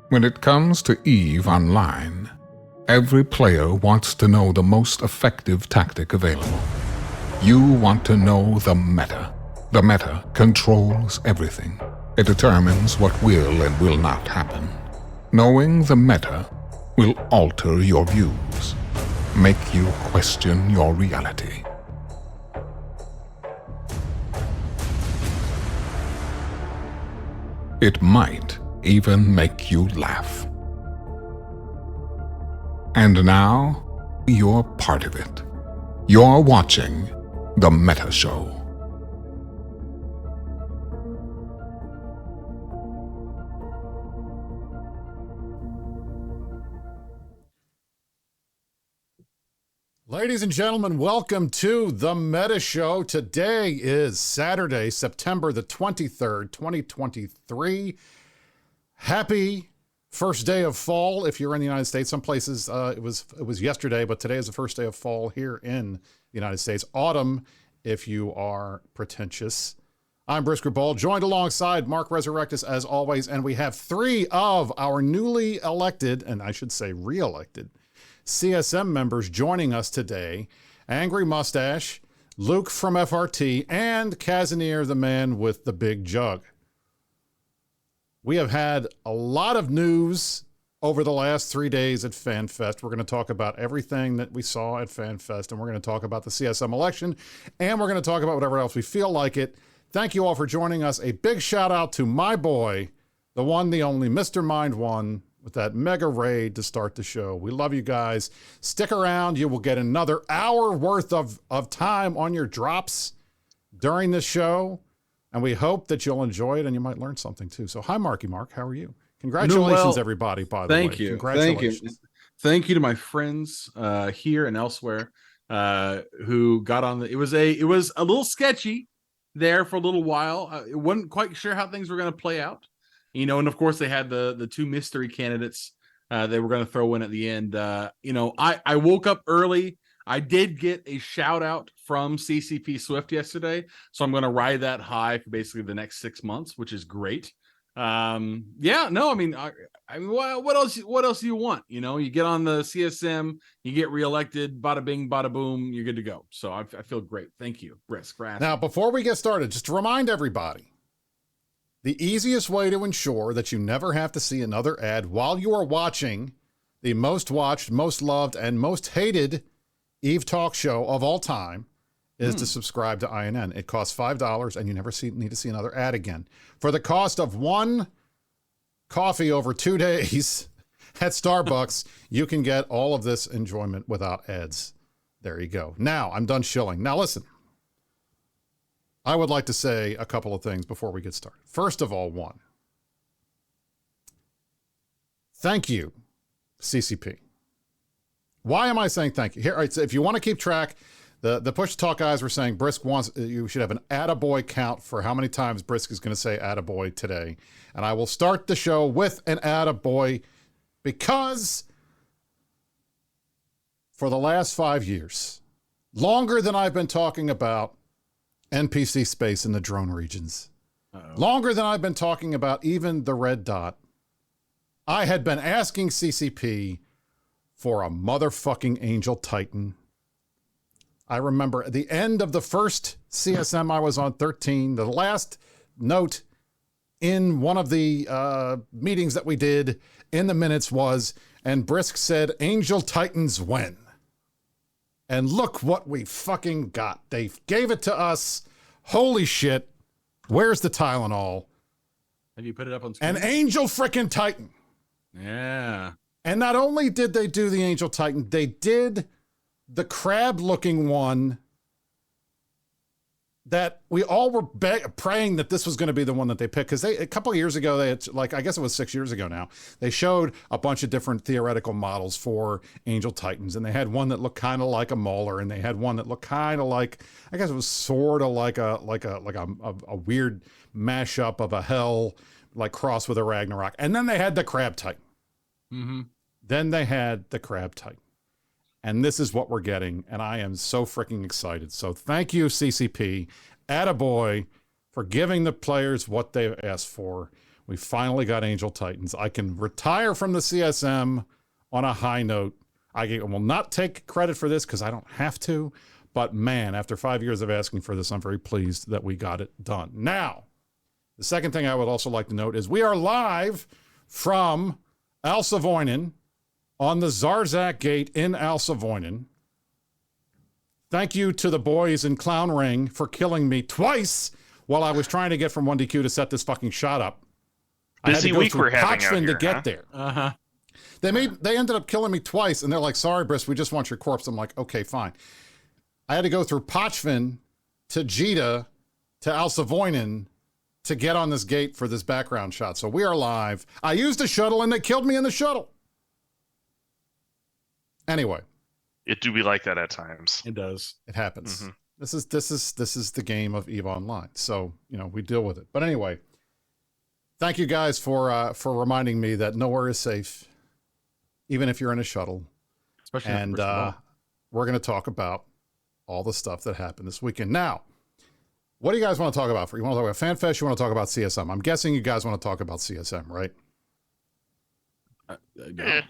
When it comes to EVE Online, every player wants to know the most effective tactic available. You want to know the meta. The meta controls everything. It determines what will and will not happen. Knowing the meta will alter your views, make you question your reality. It might even make you laugh. And now, you're part of it. You're watching The Meta Show. Ladies and gentlemen, welcome to The Meta Show. Today is Saturday, September the 23rd, 2023. Happy first day of fall if you're in the United States. Some places it was yesterday, but today is the first day of fall here in the United States. Autumn if you are pretentious. I'm Brisc, Rubal, joined alongside Mark Resurrectus as always, and we have three of our newly elected, and I should say re-elected, CSM members joining us today. Angry Mustache, Luke from FRT, and Casimir, the man with the big jug. We have had a lot of news over the last 3 days at Fanfest. We're going to talk about everything that we saw at Fanfest, and we're going to talk about the CSM election, and we're going to talk about whatever else we feel like it. Thank you all for joining us. A big shout out to my boy, the one, the only, Mr. Mind One, with that mega raid to start the show. We love you guys. Stick around. You will get another hour worth of time on your drops during this show. And we hope that you'll enjoy it and you might learn something too. So hi, Marky Mark. How are you? Congratulations, everybody, by the way. Thank you. Congratulations. Thank you. Thank you to my friends here and elsewhere who got on it was a little sketchy there for a little while. I wasn't quite sure how things were going to play out. And of course they had the two mystery candidates they were going to throw in at the end. I woke up early. I did get a shout out from CCP Swift yesterday, so I'm going to ride that high for basically the next 6 months, which is great. What else? What else do you want? You get on the CSM, you get reelected, bada bing, bada boom, you're good to go. So I feel great. Thank you, Brisc. Now, before we get started, just to remind everybody, the easiest way to ensure that you never have to see another ad while you are watching the most watched, most loved, and most hated EVE talk show of all time is to subscribe to INN. It costs $5 and you never need to see another ad again. For the cost of one coffee over 2 days at Starbucks, you can get all of this enjoyment without ads. There you go. Now I'm done shilling. Now listen, I would like to say a couple of things before we get started. First of all, one, thank you, CCP. Why am I saying thank you? Here, all right, so if you want to keep track, the push talk guys were saying Brisc wants, you should have an attaboy count for how many times Brisc is going to say attaboy today. And I will start the show with an attaboy because for the last 5 years, longer than I've been talking about NPC space in the drone regions, longer than I've been talking about even the red dot, I had been asking CCP for a motherfucking Angel Titan. I remember at the end of the first CSM I was on, 13, the last note in one of the meetings that we did in the minutes was, and Brisc said, Angel Titans when? And look what we fucking got. They gave it to us. Holy shit. Where's the Tylenol? Have you put it up on screen? An Angel frickin' Titan. Yeah. And not only did they do the Angel Titan, they did the crab-looking one that we all were praying that this was going to be the one that they picked. Because a couple of years ago, they had, I guess it was 6 years ago now, they showed a bunch of different theoretical models for Angel Titans. And they had one that looked kind of like a Mauler, and they had one that looked kind of like, I guess it was sort of like a weird mashup of a Hell, like cross with a Ragnarok. And then they had the Crab Titan. Mm-hmm. Then they had the Crab Titan. And this is what we're getting. And I am so freaking excited. So thank you, CCP. Attaboy for giving the players what they've asked for. We finally got Angel Titans. I can retire from the CSM on a high note. I will not take credit for this because I don't have to. But man, after 5 years of asking for this, I'm very pleased that we got it done. Now, the second thing I would also like to note is we are live from Al Savoinen on the Zarzak Gate in Al Savoinen. Thank you to the boys in Clown Ring for killing me twice while I was trying to get from 1DQ to set this fucking shot up. Busy week we're having out here, to get there. Uh-huh. They ended up killing me twice, and they're like, sorry, Brisc, we just want your corpse. I'm like, okay, fine. I had to go through Pochvin to Jita to Al Savoinen to get on this gate for this background shot. So we are live. I used a shuttle, and they killed me in the shuttle. Anyway. It do be like that at times. It does. It happens. Mm-hmm. This is the game of EVE Online. So, we deal with it. But anyway, thank you guys for reminding me that nowhere is safe, even if you're in a shuttle. Especially and we're going to talk about all the stuff that happened this weekend. Now, what do you guys want to talk about? You want to talk about FanFest? You want to talk about CSM? I'm guessing you guys want to talk about CSM, right?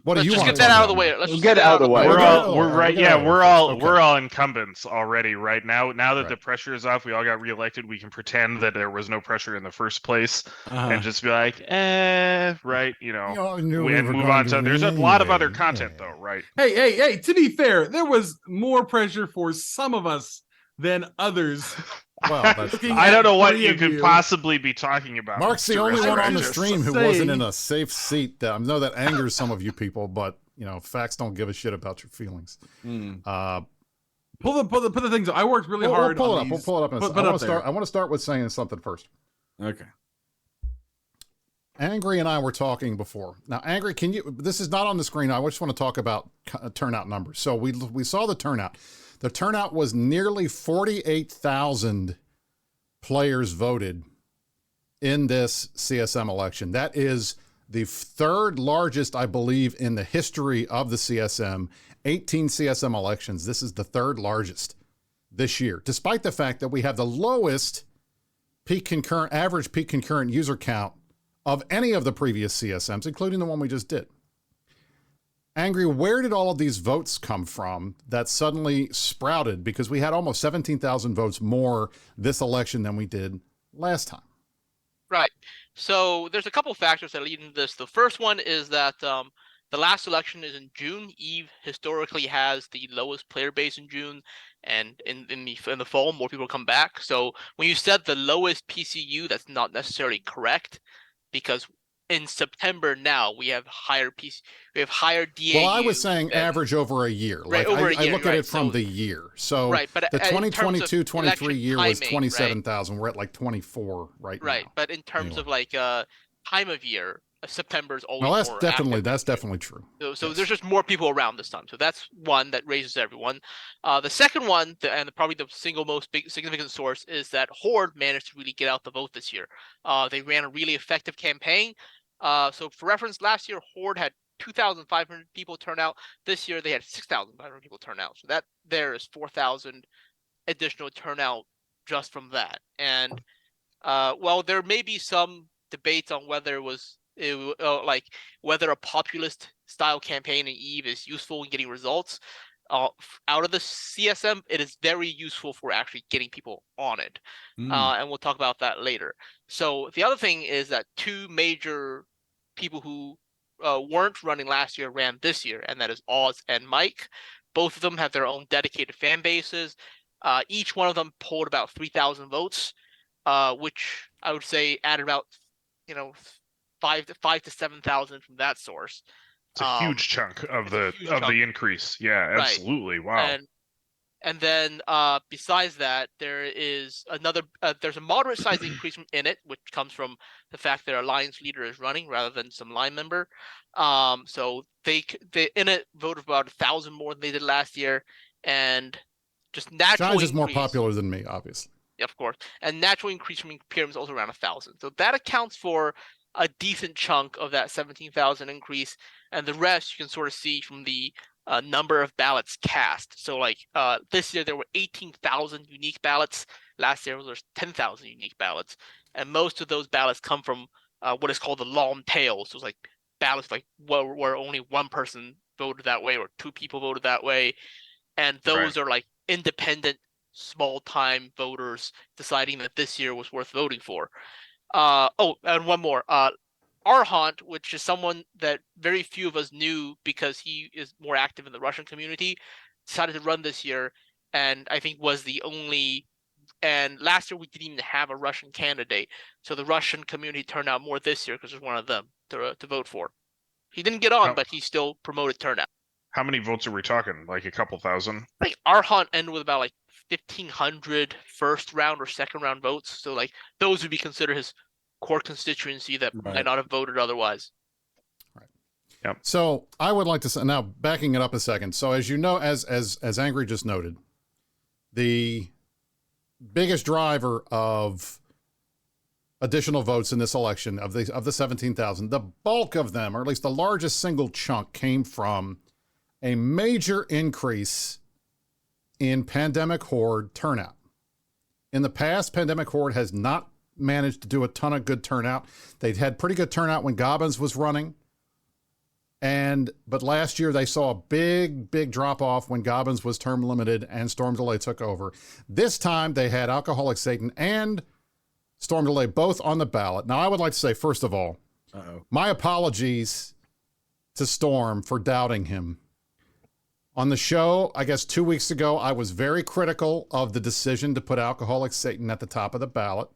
What do you want? Let's get that out of the way. Let's get it out of the way. We're all incumbents already, right? Now that the pressure is off, we all got reelected. We can pretend that there was no pressure in the first place, and just be like, right? And move on to. There's a lot of other content, though, right? Hey! To be fair, there was more pressure for some of us than others. Well, I don't know what you could possibly be talking about. Mark's the only one on the stream who wasn't in a safe seat. I know that angers some of you people, but facts don't give a shit about your feelings. Put the things. I worked really hard. We'll pull it up. I want to start with saying something first. Okay. Angry and I were talking before. Now, Angry, this is not on the screen. I just want to talk about turnout numbers. So we saw the turnout. The turnout was nearly 48,000 players voted in this CSM election. That is the third largest, I believe, in the history of the CSM. 18 CSM elections. This is the third largest this year, despite the fact that we have the lowest average peak concurrent user count of any of the previous CSMs, including the one we just did. Angry, where did all of these votes come from that suddenly sprouted? Because we had almost 17,000 votes more this election than we did last time. Right. So there's a couple of factors that lead into this. The first one is that the last election is in June. EVE historically has the lowest player base in June, and in the fall, more people come back. So when you set the lowest PCU, that's not necessarily correct, because in September now we have higher DAU. Well, I was saying average over a year. Right, like over a year, I look at it from the year. So but the 2022-23 year was 27,000. We're at like 24 right now. Right, but in terms of time of year, September is always more that's active. definitely true. So there's just more people around this time. So that's one that raises everyone. The second one, and probably the single most significant source, is that Horde managed to really get out the vote this year. They ran a really effective campaign. So for reference, last year Horde had 2,500 people turn out. This year they had 6,500 people turn out. So that there is 4,000 additional turnout just from that. And while there may be some debates on whether whether a populist style campaign in EVE is useful in getting results out of the CSM, it is very useful for actually getting people on it. And we'll talk about that later. So the other thing is that two major people who weren't running last year ran this year, and that is Oz and Mike. Both of them have their own dedicated fan bases. Each one of them polled about 3,000 votes, which I would say added about 5,000 to 7,000 from that source. It's a huge chunk of the increase. Yeah, absolutely. Right. Wow. And then besides that, there is there's a moderate size increase from Init, which comes from the fact that our Alliance leader is running rather than some line member. So the Init voted about 1,000 more than they did last year, and just natural. Shines is more popular than me, obviously. Of course, and natural increase from Imperium is also around 1,000. So that accounts for a decent chunk of that 17,000 increase, and the rest you can sort of see from the number of ballots cast. So this year there were 18,000 unique ballots. Last year there was 10,000 unique ballots, and most of those ballots come from what is called the long tail. So it's like ballots like where only one person voted that way or two people voted that way, and those are like independent, small-time voters deciding that this year was worth voting for. And one more. Arhant, which is someone that very few of us knew because he is more active in the Russian community, decided to run this year, and I think was the only. And last year we didn't even have a Russian candidate, so the Russian community turned out more this year because there's one of them to vote for. He didn't get on, but he still promoted turnout. How many votes are we talking? Like a couple thousand? Like Arhant ended with about like 1,500 first round or second round votes. So like those would be considered his core constituency that might not have voted otherwise. Right. Yep. So I would like to say, now backing it up a second. So as you know, as Angry just noted, the biggest driver of additional votes in this election of the 17,000, the bulk of them, or at least the largest single chunk, came from a major increase in Pandemic Horde turnout. In the past, Pandemic Horde has not managed to do a ton of good turnout. They'd had pretty good turnout when Gobbins was running. But last year they saw a big drop off when Gobbins was term limited and Storm Delay took over. This time they had Alcoholic Satan and Storm Delay both on the ballot. Now I would like to say, first of all, my apologies to Storm for doubting him. On the show, I guess 2 weeks ago, I was very critical of the decision to put Alcoholic Satan at the top of the ballot.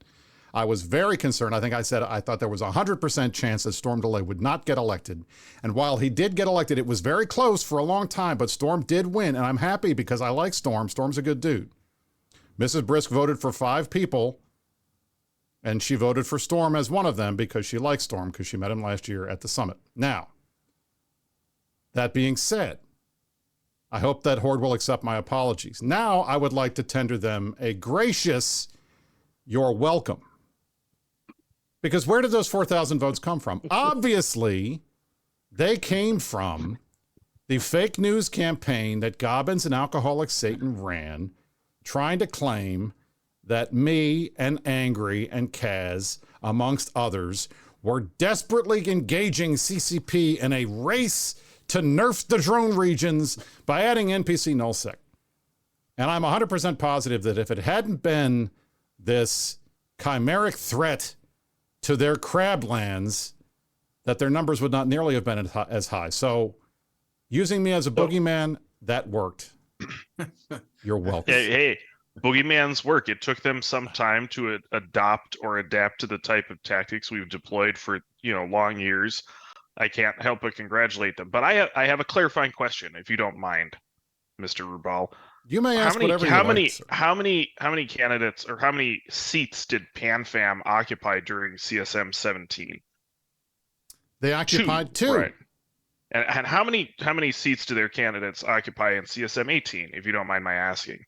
I was very concerned. I think I said I thought there was a 100% chance that Storm Delay would not get elected. And while he did get elected, it was very close for a long time, but Storm did win. And I'm happy because I like Storm. Storm's a good dude. Mrs. Brisc voted for 5 people, and she voted for Storm as one of them because she likes Storm because she met him last year at the summit. Now, that being said, I hope that Horde will accept my apologies. Now, I would like to tender them a gracious, you're welcome. Because where did those 4,000 votes come from? Obviously, they came from the fake news campaign that Gobbins and Alcoholic Satan ran, trying to claim that me and Angry and Kaz, amongst others, were desperately engaging CCP in a race to nerf the drone regions by adding NPC nullsec. And I'm 100% positive that if it hadn't been this chimeric threat to their crablands, that their numbers would not nearly have been as high. So using me as a boogeyman, that worked. You're welcome. Hey, boogeyman's work. It took them some time to adopt or adapt to the type of tactics we've deployed for, long years. I can't help but congratulate them. But I have a clarifying question, if you don't mind, Mr. Rubal. You may ask whatever you like, sir. How many candidates or how many seats did PanFam occupy during CSM 17? They occupied 2. Right. And how many seats do their candidates occupy in CSM 18, if you don't mind my asking?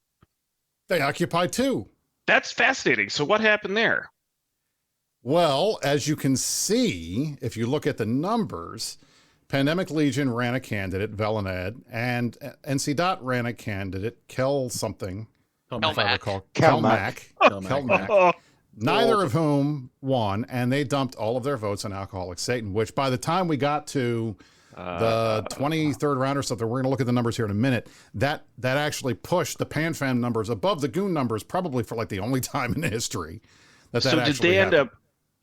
They occupied 2. That's fascinating. So what happened there? Well, as you can see, if you look at the numbers, Pandemic Legion ran a candidate, Velenad, and NC Dot ran a candidate, Kel something. Kelmac. Neither of whom won, and they dumped all of their votes on Alcoholic Satan, which by the time we got to the 23rd round or something, we're going to look at the numbers here in a minute, that actually pushed the PanFam numbers above the Goon numbers, probably for like the only time in history. So did they end up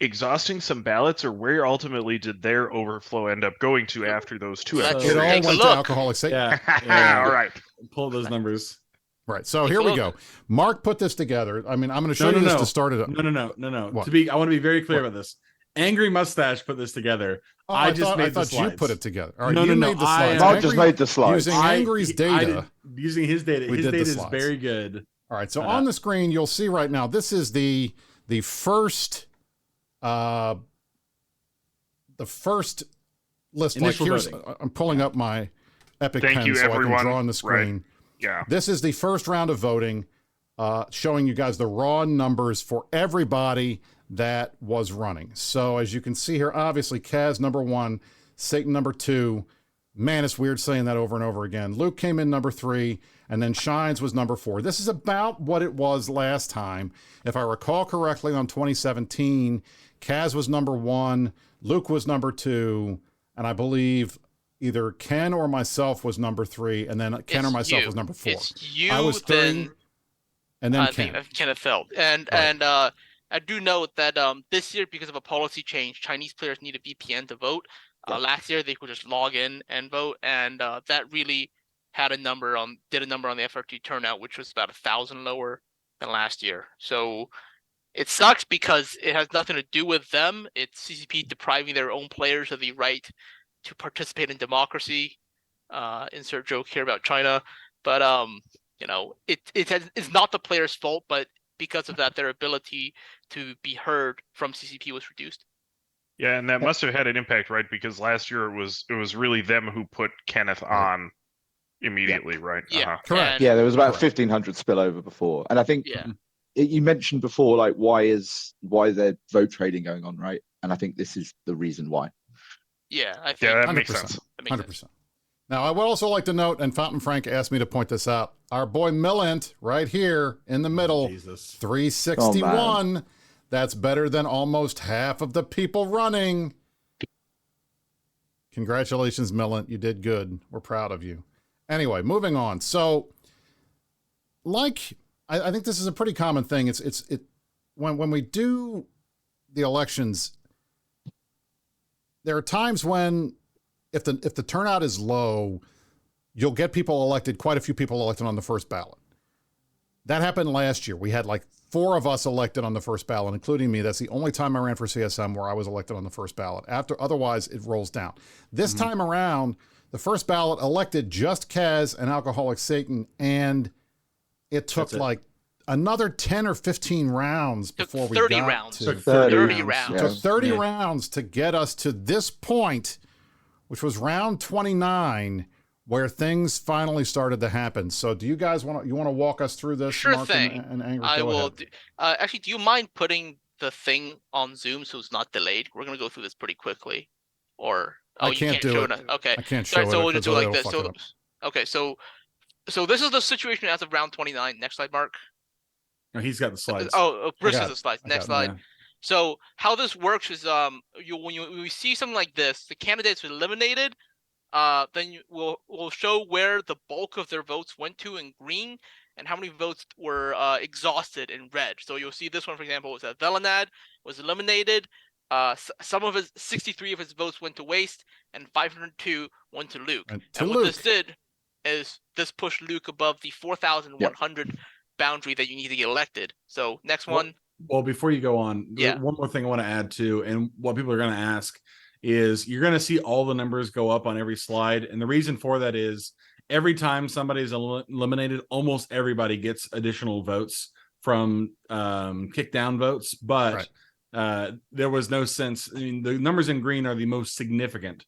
exhausting some ballots, or where ultimately did their overflow end up going to after those 2 episodes? It all went to Alcoholic Satan. Yeah. All right. Pull those numbers. Right. So here we go. Mark put this together. I mean, I'm going to show you this to start it up. No. What? I want to be very clear about this. Angry Mustache put this together. I thought you put it together. All right, no. Made the slides. I just made the slides. Using Angry's data. Using his data. His data is very good. All right. So on the screen, you'll see right now, this is the first list. Initial like here's, voting. I'm pulling up my Epic Thank pen you, so everyone. I can draw on the screen. Right. Yeah. This is the first round of voting, showing you guys the raw numbers for everybody that was running. So as you can see here, obviously Kaz number 1, Satan number 2, Man, it's weird saying that over and over again. Luke came in number 3, and then Shines was number 4. This is about what it was last time. If I recall correctly, on 2017, Kaz was number 1, Luke was number 2, and I believe either Ken or myself was number 3, and then Ken or myself was number 4. It's you, I was 3, and then Ken. Kenneth Feld. And I do note that this year, because of a policy change, Chinese players need a VPN to vote. Last year they could just log in and vote, and that really did a number on the FR2 turnout, which was about 1,000 lower than last year. So it sucks because it has nothing to do with them. It's CCP depriving their own players of the right to participate in democracy. Insert joke here about China, but it's not the players' fault, but because of that, their ability to be heard from CCP was reduced. Yeah, and that must have had an impact, right? Because last year it was really them who put Kenneth on immediately, right? Yeah, correct. Yeah, there was about 1,500 spillover before, and I think you mentioned before, like, why is there vote trading going on, right? And I think this is the reason why. Yeah, I think that 100%, makes sense. 100%. Now, I would also like to note, and Fountain Frank asked me to point this out, our boy Millant, right here in the middle, 361. Oh, that's better than almost half of the people running. Congratulations, Millant. You did good. We're proud of you. Anyway, moving on. So, I think this is a pretty common thing. When we do the elections, there are times when if the turnout is low, you'll get people elected, quite a few people elected on the first ballot. That happened last year. We had like 4 of us elected on the first ballot, including me. That's the only time I ran for CSM where I was elected on the first ballot. Otherwise, it rolls down. This time around, the first ballot elected just Kaz and Alcoholic Satan, and it took like another 10 or 15 rounds before we got rounds. to 30 rounds. It took 30 rounds to get us to this point, which was round 29, where things finally started to happen. So do you guys want to walk us through this? Sure Mark thing. And Angry, I will. Actually, do you mind putting the thing on Zoom so it's not delayed? We're going to go through this pretty quickly. Or I can't do it. Okay. I can't show it. So we'll just do it like this. So this is the situation as of round 29. Next slide, Mark. No, he's got the slides. Brisc has the slides. Next slide. Yeah. So how this works is when we see something like this, the candidates are eliminated. Then we'll show where the bulk of their votes went to in green and how many votes were exhausted in red. So you'll see this one, for example, was that Velanad was eliminated. 63 of his votes went to waste, and 502 went to Luke. What this did is this pushed Luke above the 4,100 boundary that you need to get elected. So next one. Well, before you go on, one more thing I want to add to, and what people are going to ask is, you're going to see all the numbers go up on every slide. And the reason for that is every time somebody is eliminated, almost everybody gets additional votes from kick down votes. But there was no sense. I mean, the numbers in green are the most significant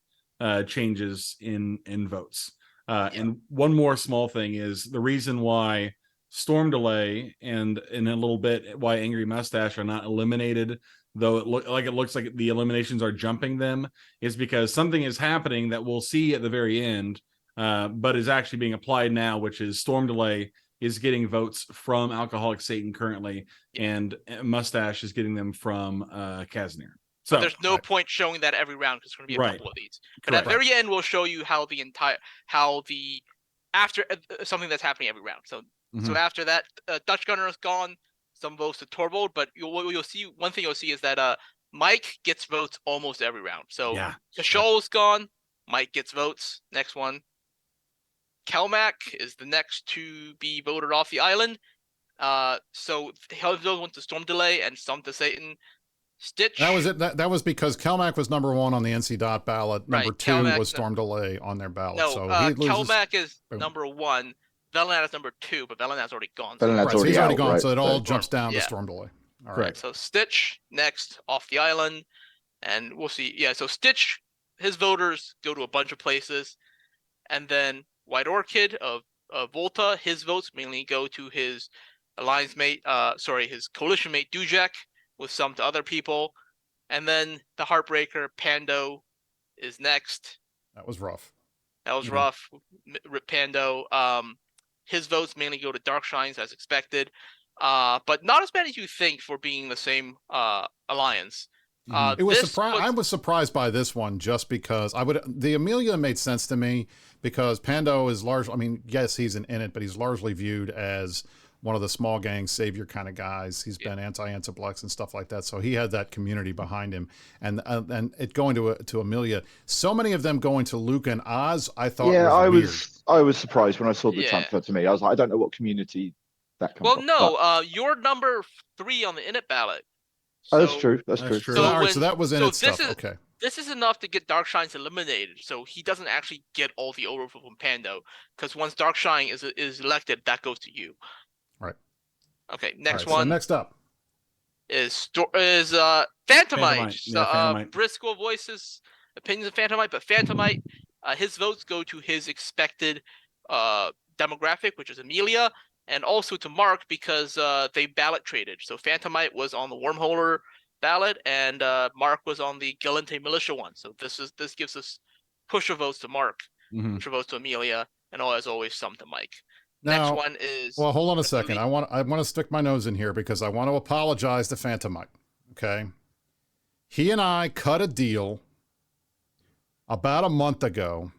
changes in votes. And one more small thing is the reason why Storm Delay and in a little bit why Angry Mustache are not eliminated, though it looks like the eliminations are jumping them, is because something is happening that we'll see at the very end, but is actually being applied now, which is Storm Delay is getting votes from Alcoholic Satan currently, and Mustache is getting them from Kazner. So there's no point showing that every round because there's going to be a couple of these. But at the very end, we'll show you how after something that's happening every round. So after that, Dutch Gunner is gone. Some votes to Torvald, but you'll see one thing you'll see is that Mike gets votes almost every round. So Kashol's gone, Mike gets votes. Next one. Kelmac is the next to be voted off the island. So Hellville went to Storm Delay and some to Satan. Stitch. That was it. That was because Kelmac was number 1 on the NC dot ballot. Number 2 Kelmac, was Storm Delay on their ballot. No, so Kelmac is number 1. Velanad is number 2, but Velanad's already gone. So he's already gone, so it all jumps down to Storm Delay. All right. So Stitch next off the island, and we'll see. Yeah, so Stitch, his voters go to a bunch of places, and then White Orchid of Volta, his votes mainly go to his alliance mate, his coalition mate Dujek, with some to other people, and then the Heartbreaker Pando is next. That was rough. That was rough. Rip Pando. His votes mainly go to Darkshines as expected, but not as bad as you think for being the same alliance. It was I was surprised by this one just because the Amelia made sense to me because Pando is largely, I mean, yes, he's in it, but he's largely viewed as one of the small gang savior kind of guys. He's been anti-Antiplex and stuff like that. So he had that community behind him. And it going to Amelia, so many of them going to Luke and Oz, I thought I was surprised when I saw the transfer to me. I was like, I don't know what community that comes from. Well, no, you're number 3 on the init ballot. So, that's true. That's true. So, all right, so that was init stuff. Okay. This is enough to get Darkshines eliminated, so he doesn't actually get all the overflow from Pando, because once Darkshine is elected, that goes to you. Right. Okay. Next one. So next up is Phantomite. Phantomite. Brisc will voice his opinions of Phantomite, but Phantomite, his votes go to his expected demographic, which is Amelia, and also to Mark because they ballot traded. So Phantomite was on the Wormholer ballot, and Mark was on the Galente Militia one. So this gives us push of votes to Mark, push of votes to Amelia, and as always, some to Mike. Now, next one is. Well, hold on a second. I want to stick my nose in here because I want to apologize to Phantomite. Okay, he and I cut a deal about a month ago.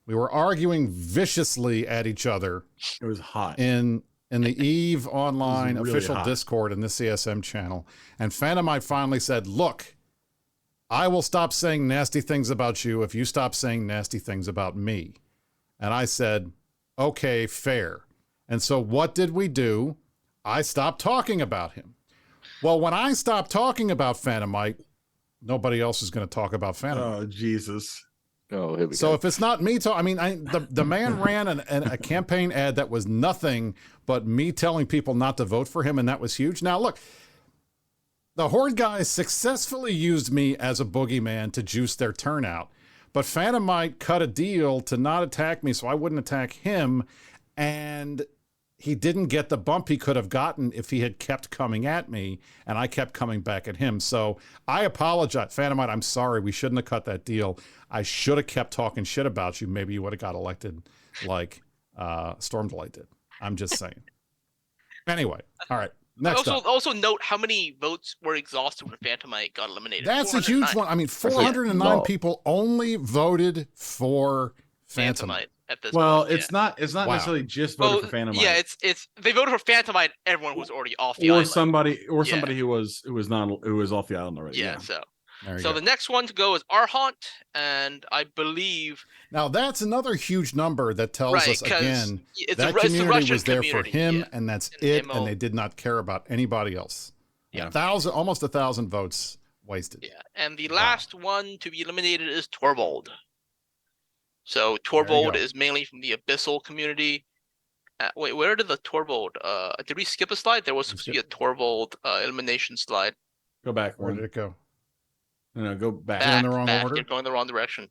We were arguing viciously at each other. It was hot in the Eve Online official Discord in the CSM channel, and Phantomite finally said, "Look, I will stop saying nasty things about you if you stop saying nasty things about me." And I said, okay, fair. And so what did we do? I stopped talking about him. Well, when I stopped talking about Phantomite, nobody else is going to talk about Phantomite. Oh, Jesus. Oh, here we so go. If it's not me, the man ran a campaign ad that was nothing but me telling people not to vote for him, and that was huge. Now, look, the Horde guys successfully used me as a boogeyman to juice their turnout. But Phantomite cut a deal to not attack me so I wouldn't attack him, and he didn't get the bump he could have gotten if he had kept coming at me, and I kept coming back at him. So I apologize. Phantomite, I'm sorry. We shouldn't have cut that deal. I should have kept talking shit about you. Maybe you would have got elected like Stormdelight did. I'm just saying. Anyway, all right. Next also note how many votes were exhausted when Phantomite got eliminated. That's a huge one. I mean, 409 people only voted for Phantomite at this point. It's not necessarily just voted for Phantomite. Yeah, it's they voted for Phantomite. Everyone was already off the island. Somebody who was off the island already. Yeah. So the next one to go is Arhant, and I believe now that's another huge number that tells us again that community was there for him, and that's it, and they did not care about anybody else. Yeah, almost 1,000 votes wasted. Yeah, and the last one to be eliminated is Torvald. So Torvald is mainly from the Abyssal community. Wait, where did the Torvald? Did we skip a slide? There was supposed to be a Torvald elimination slide. Go back. Where did it go? No, go back. In the wrong order? You're going the wrong direction.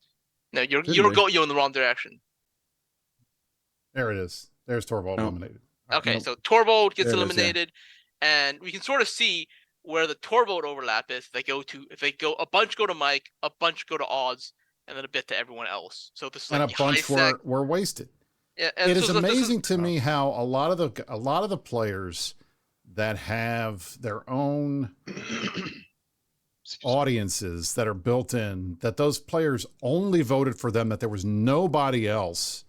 No, you're in the wrong direction. There it is. There's Torvald eliminated. Okay, so Torvald gets eliminated, and we can sort of see where the Torvald overlap is. A bunch go to Mike, a bunch go to Oz, and then a bit to everyone else. So this is and a bunch were wasted. Yeah, and it is amazing to me how a lot of the players that have their own audiences that are built in, that those players only voted for them, that there was nobody else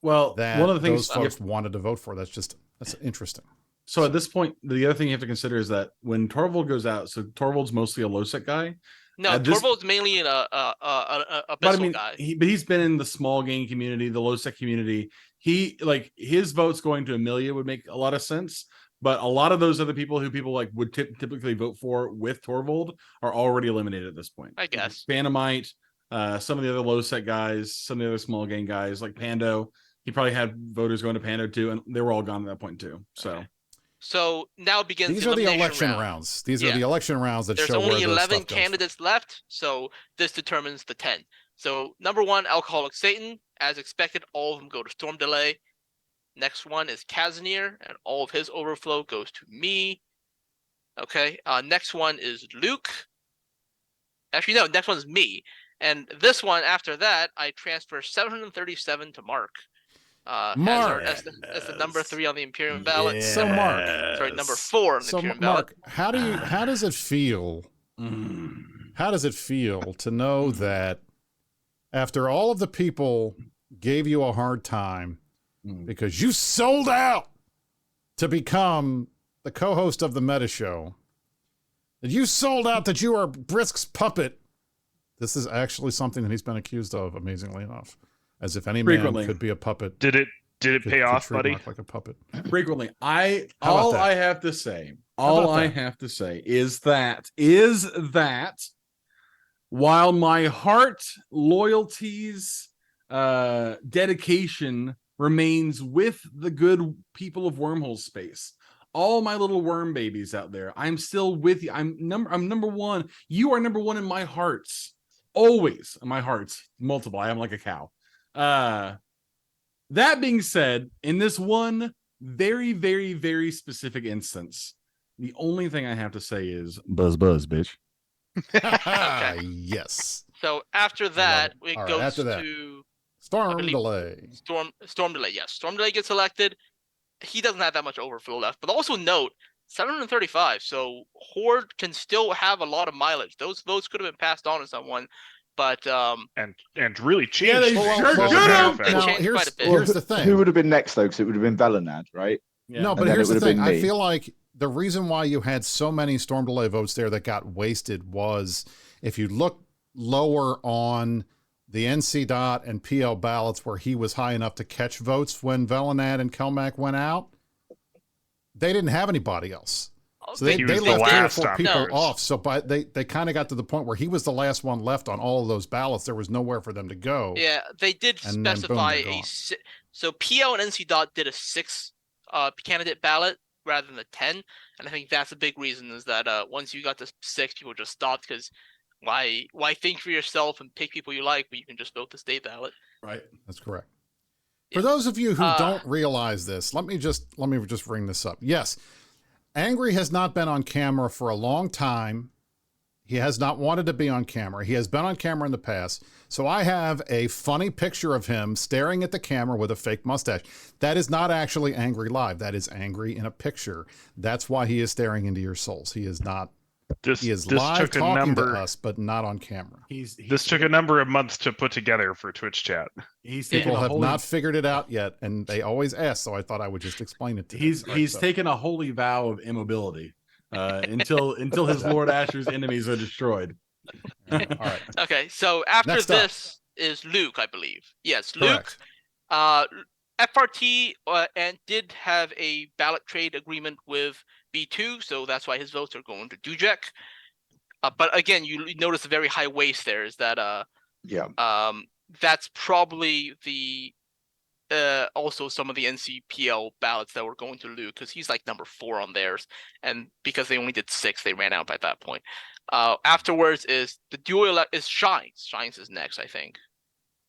that one of the things those folks wanted to vote for. That's interesting. So at this point, the other thing you have to consider is that when Torvald goes out, so Torvald's mostly a low-sec guy. No, Torvald's mainly a Abyssal guy. But he's been in the small game community, the low-sec community. His votes going to Amelia would make a lot of sense. But a lot of those other people who would typically vote for with Torvald are already eliminated at this point. I guess. Phantomite, some of the other low-sec guys, some of the other small game guys like Pando. He probably had voters going to Pando too, and they were all gone at that point too. So. Okay. So now begins. These are the election rounds. These are the election rounds that show where there's only 11 candidates left, so this determines the 10. So number 1, Alcoholic Satan. As expected, all of them go to Storm Delay. Next one is Casimir, and all of his overflow goes to me. Okay. Next one is Luke. Actually, no. Next one is me, And this one, after that, I transfer 737 to Mark. Mark as the number 3 on the Imperium ballot. So Mark, sorry, number 4 on the Imperium ballot. Mark, how does it feel? How does it feel to know that after all of the people gave you a hard time because you sold out to become the co-host of the Meta Show, that you sold out, that you are Brisc's puppet? This is actually something that he's been accused of, amazingly enough. As if any man could be a puppet. Did it pay off, buddy? Mark like a puppet. Frequently. I have to say is that while my heart, loyalties, dedication remains with the good people of Wormhole Space, all my little worm babies out there, I'm still with you. I'm number one. You are number one in my hearts. Always in my hearts. Multiply. I'm like a cow. That being said, in this one very, very, very specific instance, the only thing I have to say is buzz, bitch. Okay. Yes. So after that, it goes to Storm Delay. Storm Delay, yes. Storm Delay gets elected. He doesn't have that much overflow left, but also note 735. So Horde can still have a lot of mileage. Those votes could have been passed on to someone. But and really changed. Yeah, they here's the thing. Who would have been next though? Because it would have been Velenad, right? Yeah. No, but here's the thing. I feel like the reason why you had so many Storm Delay votes there that got wasted was if you look lower on the NC dot and PL ballots where he was high enough to catch votes when Velenad and Kelmac went out, they didn't have anybody else. So they left 3 or 4 people off. So they kind of got to the point where he was the last one left on all of those ballots. There was nowhere for them to go. Yeah, they did specify so PL and NC dot did a 6 candidate ballot rather than a 10, and I think that's a big reason is that once you got to 6, people just stopped because why think for yourself and pick people you like when you can just vote the state ballot? Right, that's correct. Yeah. For those of you who don't realize this, let me just bring this up. Yes. Angry has not been on camera for a long time. He has not wanted to be on camera. He has been on camera in the past. So I have a funny picture of him staring at the camera with a fake mustache. That is not actually Angry live. That is Angry in a picture. That's why he is staring into your souls. He is not. He is live talking to us, but not on camera. This took a number of months to put together for Twitch chat. People have not figured it out yet, and they always ask, so I thought I would just explain it to them. He's taken a holy vow of immobility until his Lord Asher's enemies are destroyed. All right. Okay, so after this is Luke, I believe. Yes, Luke. FRT and did have a ballot trade agreement with B2, so that's why his votes are going to Dujek. But again, you notice a very high waste there. Is that that's probably the also some of the NCPL ballots that were going to Luke because he's like number 4 on theirs, and because they only did 6, they ran out by that point. Afterwards is the duo is Shines. Shines is next, I think.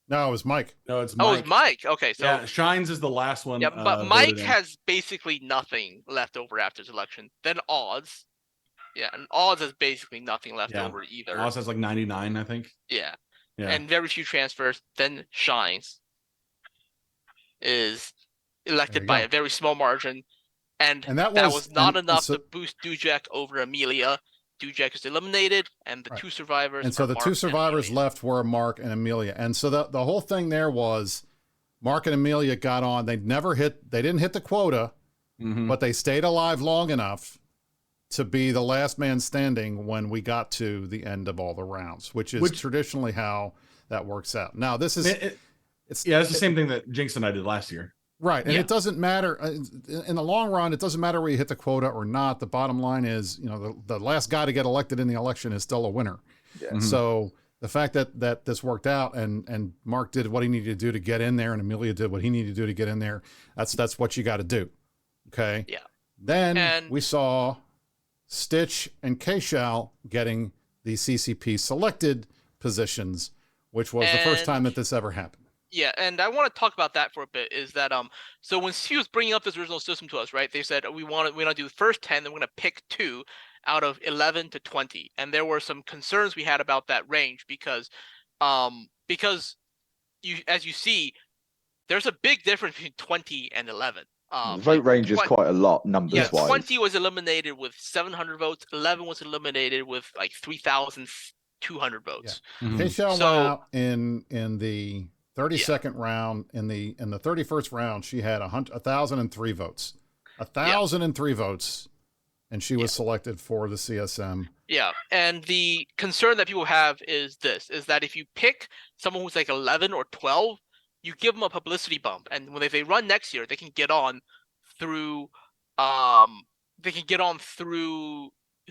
No, it was Mike. No, it's Mike. Oh, it's Mike. Okay, so yeah, Shines is the last one. Yeah, but Mike has basically nothing left over after his election. Then Odds. Yeah, and Odds has basically nothing left over either. Odds has like 99, I think. Yeah. And very few transfers. Then Shines is elected by a very small margin. And that was not enough to boost Dujek over Amelia. Dujek is eliminated, and the 2 survivors. And so the 2 survivors left were Mark and Amelia. And so the whole thing there was Mark and Amelia got on. They didn't hit the quota, but they stayed alive long enough to be the last man standing when we got to the end of all the rounds, which is traditionally how that works out. Now, this is it's the same thing that Jinx and I did last year. Right. And it doesn't matter in the long run. It doesn't matter where you hit the quota or not. The bottom line is, the last guy to get elected in the election is still a winner. Yeah. So the fact that this worked out and Mark did what he needed to do to get in there and Amelia did what he needed to do to get in there. That's what you got to do. Okay. Yeah. Then we saw Stitch and K-Shal getting the CCP selected positions, which was the first time that this ever happened. Yeah, and I want to talk about that for a bit. Is that so when he was bringing up this original system to us, right? They said we want to do the first 10, then we're going to pick 2 out of 11 to 20, and there were some concerns we had about that range because Because as you see, there's a big difference between 20 and 11. The vote range is quite a lot, numbers wise. 20 was eliminated with 700 votes. 11 was eliminated with like 3,200 votes. Yeah. K-Shell went out in the 32nd round. In the 31st round, she had 1,003 votes. 1,003 votes, and she was selected for the CSM. Yeah, and the concern that people have is that if you pick someone who's like 11 or 12, you give them a publicity bump, and when they run next year, they can get on through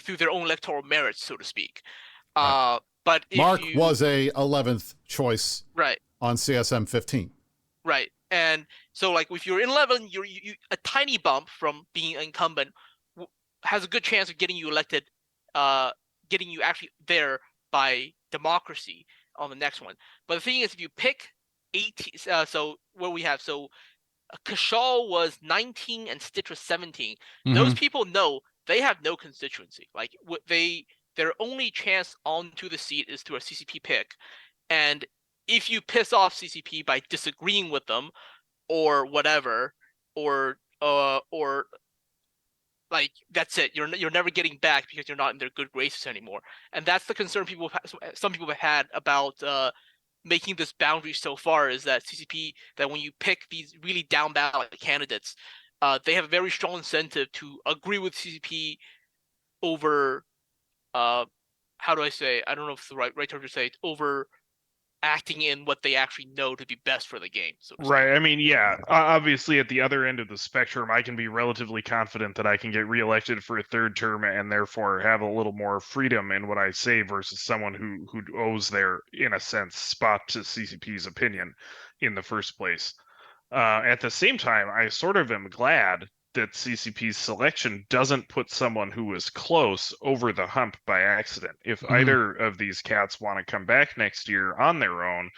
through their own electoral merits, so to speak. But if Mark was a 11th choice, right, on CSM 15, right, and so like if you're in 11, you a tiny bump from being incumbent has a good chance of getting you elected, getting you actually there by democracy on the next one. But the thing is, if you pick 18, so what we have, so Kashal was 19 and Stitch was 17. Those people know they have no constituency. Like their only chance onto the seat is through a CCP pick, and if you piss off CCP by disagreeing with them or whatever, or like that's it. You're never getting back because you're not in their good graces anymore. And that's the concern some people have had about making this boundary so far, is that CCP, that when you pick these really down ballot candidates, they have a very strong incentive to agree with CCP over how do I say? I don't know if it's the right term to say it, over acting in what they actually know to be best for the game. So right. I mean, yeah, obviously at the other end of the spectrum, I can be relatively confident that I can get reelected for a third term and therefore have a little more freedom in what I say versus someone who owes their, in a sense, spot to CCP's opinion in the first place. At the same time, I sort of am glad that CCP's selection doesn't put someone who was close over the hump by accident. If either of these cats want to come back next year on their own,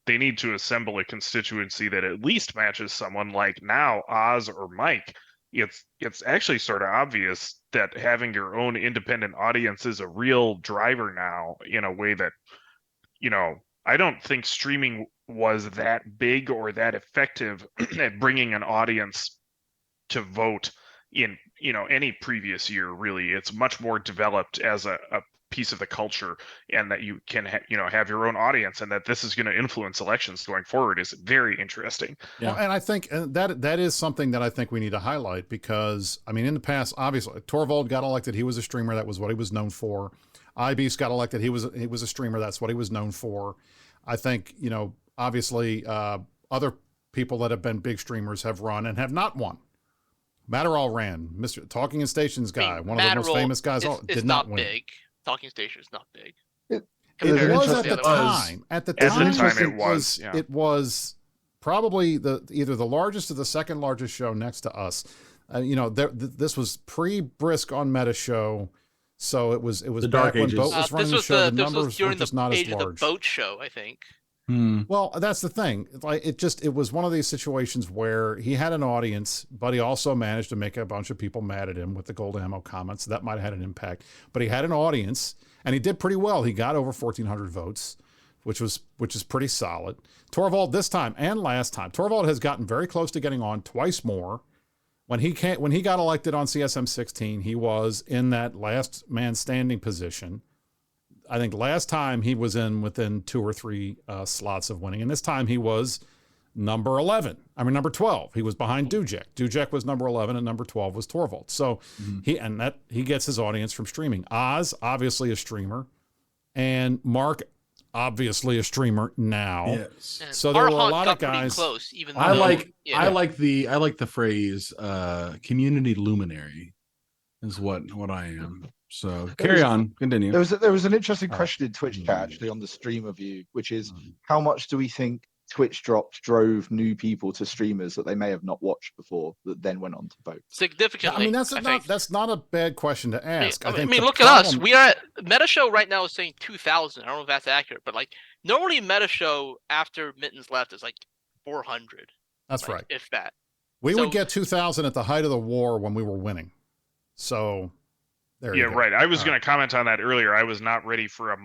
they need to assemble a constituency that at least matches someone like now Oz or Mike. It's actually sort of obvious that having your own independent audience is a real driver now, in a way that, I don't think streaming was that big or that effective at bringing an audience to vote in any previous year. Really, it's much more developed as a piece of the culture, and that you can have your own audience, and that this is going to influence elections going forward is very interesting. Well, and I think that is something that I think we need to highlight, because I mean, in the past, obviously Torvald got elected, he was a streamer, that was what he was known for. iBeast got elected, he was a streamer, that's what he was known for. I think obviously other people that have been big streamers have run and have not won. Matterall ran, Mr. Talking in Stations guy, one of the most famous guys, did not win. Big. Talking Station is not big. It was at the time. At the time, it was probably either the largest or the second largest show next to us. This was pre-Brisc on Meta Show, so it was the back when Boat was running the show. The numbers were just not as large. The Boat show, I think. Well, that's the thing. It was one of these situations where he had an audience, but he also managed to make a bunch of people mad at him with the gold ammo comments. That might have had an impact, but he had an audience and he did pretty well. He got over 1,400 votes, which is pretty solid. Torvald this time and last time, Torvald has gotten very close to getting on twice more. When he got elected on CSM 16, he was in that last man standing position. I think last time he was within 2 or 3 slots of winning. And this time he was number 12. He was behind Dujek. Dujek was number 11 and number 12 was Torvald. So he gets his audience from streaming. Oz, obviously a streamer, and Mark, obviously a streamer now. Yes. So there were a lot of guys. Close, even I like the phrase community luminary is what I am. So continue. There was an interesting question in Twitch chat actually on the streamer view, which is how much do we think Twitch drove new people to streamers that they may have not watched before that then went on to vote? Significantly. I mean, that's not a bad question to ask. I mean, look at us. We are Meta Show right now is saying 2,000. I don't know if that's accurate, but like normally Meta Show after Mittens left is like 400. That's right. If that. We would get 2,000 at the height of the war when we were winning. So There you go. Right. I was All going to comment on that earlier. I was not ready for a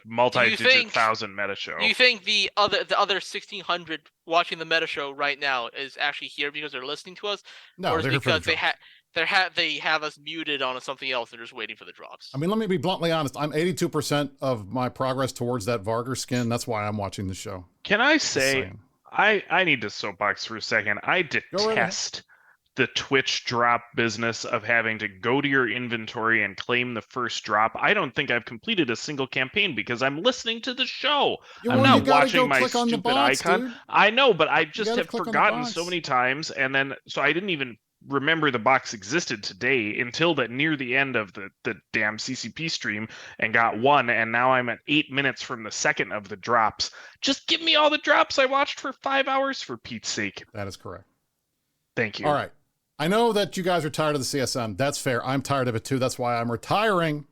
multi-digit thousand meta show. Do you think the other 1,600 watching the meta show right now is actually here because they're listening to us? No, or is they're it because because they have us muted on something else and they're just waiting for the drops? I mean, let me be bluntly honest. I'm 82% of my progress towards that Varger skin. That's why I'm watching the show. Can I say, I need to soapbox for a second. I detest the Twitch drop business of having to go to your inventory and claim the first drop. I don't think I've completed a single campaign because I'm listening to the show. I'm not watching my stupid icon. Dude. I know, but I just have forgotten so many times, and then so I didn't even remember the box existed today until that near the end of the damn CCP stream and got one, and now I'm at 8 minutes from the second of the drops. Just give me all the drops I watched for 5 hours, for Pete's sake. That is correct. Thank you. All right. I know that you guys are tired of the CSM. That's fair. I'm tired of it too. That's why I'm retiring.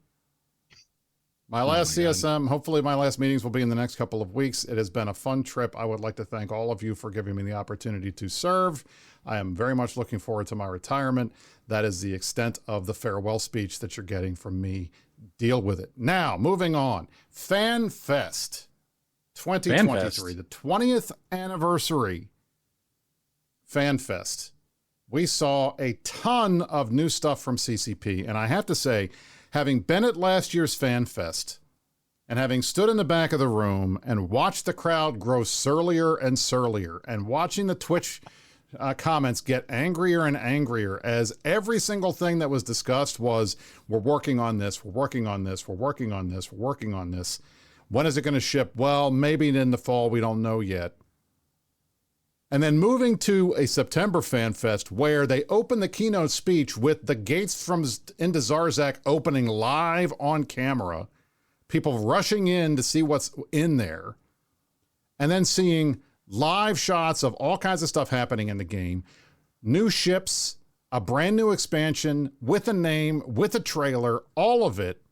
My last CSM, hopefully my last meetings will be in the next couple of weeks. It has been a fun trip. I would like to thank all of you for giving me the opportunity to serve. I am very much looking forward to my retirement. That is the extent of the farewell speech that you're getting from me. Deal with it. Now, moving on. Fanfest 2023, the 20th anniversary Fanfest. We saw a ton of new stuff from CCP, and I have to say, having been at last year's Fanfest and having stood in the back of the room and watched the crowd grow surlier and surlier and watching the Twitch comments get angrier and angrier as every single thing that was discussed was, we're working on this, we're working on this, we're working on this, we're working on this. When is it going to ship? Well, maybe in the fall, we don't know yet. And then moving to a September Fanfest where they open the keynote speech with the gates from into Zarzak opening live on camera, people rushing in to see what's in there, and then seeing live shots of all kinds of stuff happening in the game, new ships, a brand new expansion with a name, with a trailer, all of it.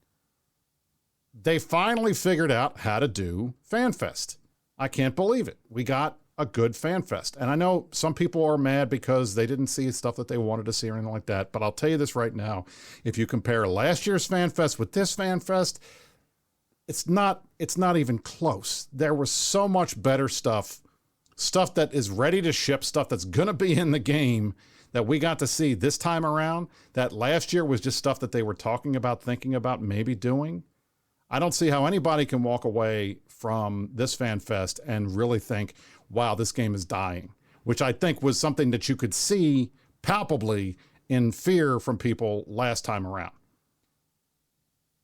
They finally figured out how to do Fanfest. I can't believe it. We got a good Fanfest. And I know some people are mad because they didn't see stuff that they wanted to see or anything like that. But I'll tell you this right now. If you compare last year's Fanfest with this Fanfest, it's not even close. There was so much better stuff that is ready to ship, stuff that's going to be in the game that we got to see this time around. That last year was just stuff that they were talking about, thinking about, maybe doing. I don't see how anybody can walk away from this Fanfest and really think, wow, this game is dying, which I think was something that you could see palpably in fear from people last time around.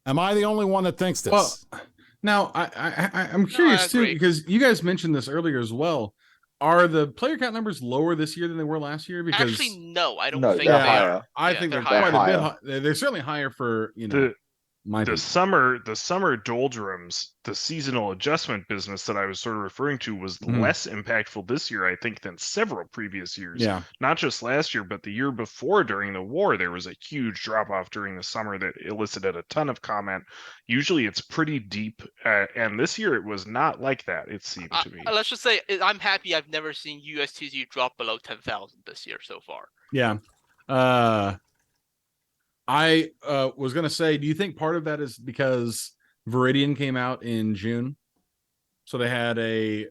Am I the only one that thinks this? Well, now I'm curious too, because you guys mentioned this earlier as well. Are the player count numbers lower this year than they were last year? Because actually, no, I don't think they're they higher. are. I think they're quite a bit higher. They're certainly higher for, you know, the summer doldrums, the seasonal adjustment business that I was sort of referring to was less impactful this year, I think, than several previous years. Yeah. Not just last year, but the year before during the war, there was a huge drop off during the summer that elicited a ton of comment. Usually it's pretty deep. And this year it was not like that, it seemed to me. Let's just say I'm happy I've never seen USTZ drop below 10,000 this year so far. Yeah. I was going to say, do you think part of that is because Viridian came out in June? So they had a,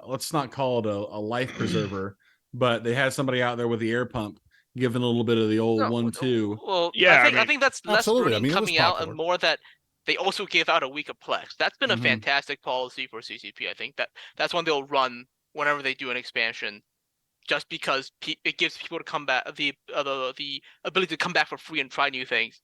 let's not call it a life preserver, but they had somebody out there with the air pump giving a little bit of the old 1-2. Well, yeah, I think that's less coming out and more that they also gave out a week of Plex. That's been a fantastic policy for CCP. I think that's one they'll run whenever they do an expansion. Just because it gives people to come back the ability to come back for free and try new things,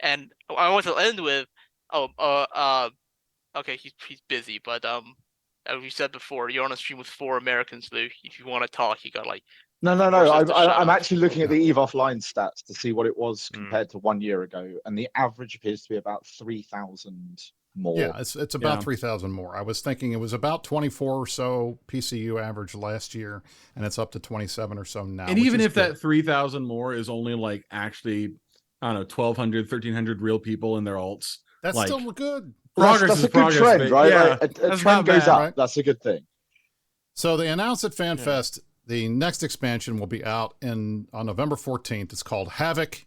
and I want to end with okay, he's busy, but as we said before, you're on a stream with 4 Americans, Lou. If you want to talk, you got like no. I'm actually looking at the EVE Offline stats to see what it was compared to 1 year ago, and the average appears to be about 3,000 more. Yeah, it's about 3,000 more. I was thinking it was about 24 or so PCU average last year, and it's up to 27 or so now. And even if that 3,000 more is only like actually, I don't know, 1,200, 1,300 real people in their alts, that's like, still good. That's a good trend, right? Yeah, like, a trend goes up. Right? That's a good thing. So they announced at Fanfest the next expansion will be out on November 14th. It's called Havoc.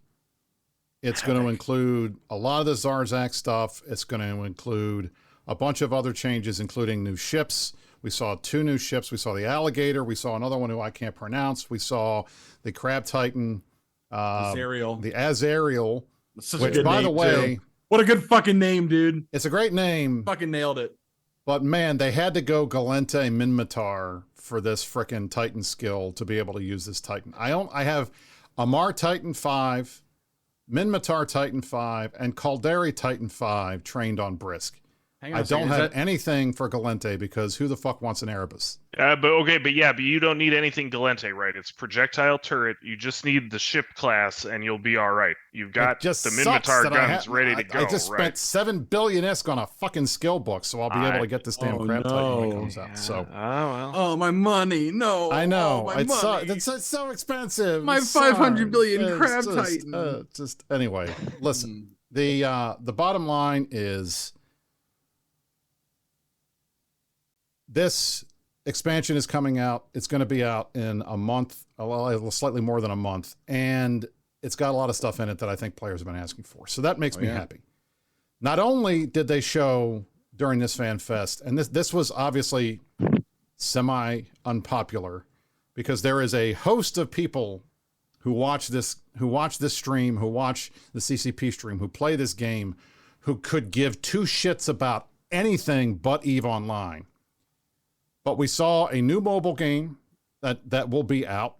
It's going to include a lot of the Zarzak stuff. It's going to include a bunch of other changes, including new ships. We saw 2 new ships. We saw the Alligator. We saw another one who I can't pronounce. We saw the Crab Titan. Azariel. The Azariel. Which, by the way... What a good fucking name, dude. It's a great name. Fucking nailed it. But man, they had to go Galente Minmatar for this frickin' Titan skill to be able to use this Titan. I have Amar Titan 5, Minmatar Titan 5, and Caldari Titan 5 trained on Brisc. I don't have anything for Galente because who the fuck wants an Erebus? But you don't need anything Galente, right? It's projectile turret. You just need the ship class, and you'll be all right. You've got the Minmatar guns ready to go. I just spent 7 billion ISK on a fucking skill book, so I'll be able to get this damn Crab Titan when it comes out. So, oh my money, no! I know it's so expensive. My 500 billion Crab Titan. Just anyway, listen. The bottom line is. This expansion is coming out. It's going to be out in a month, slightly more than a month. And it's got a lot of stuff in it that I think players have been asking for. So that makes me happy. Not only did they show during this Fanfest, and this was obviously semi-unpopular because there is a host of people who watch this stream, who watch the CCP stream, who play this game, who could give 2 shits about anything but EVE Online. But we saw a new mobile game that will be out.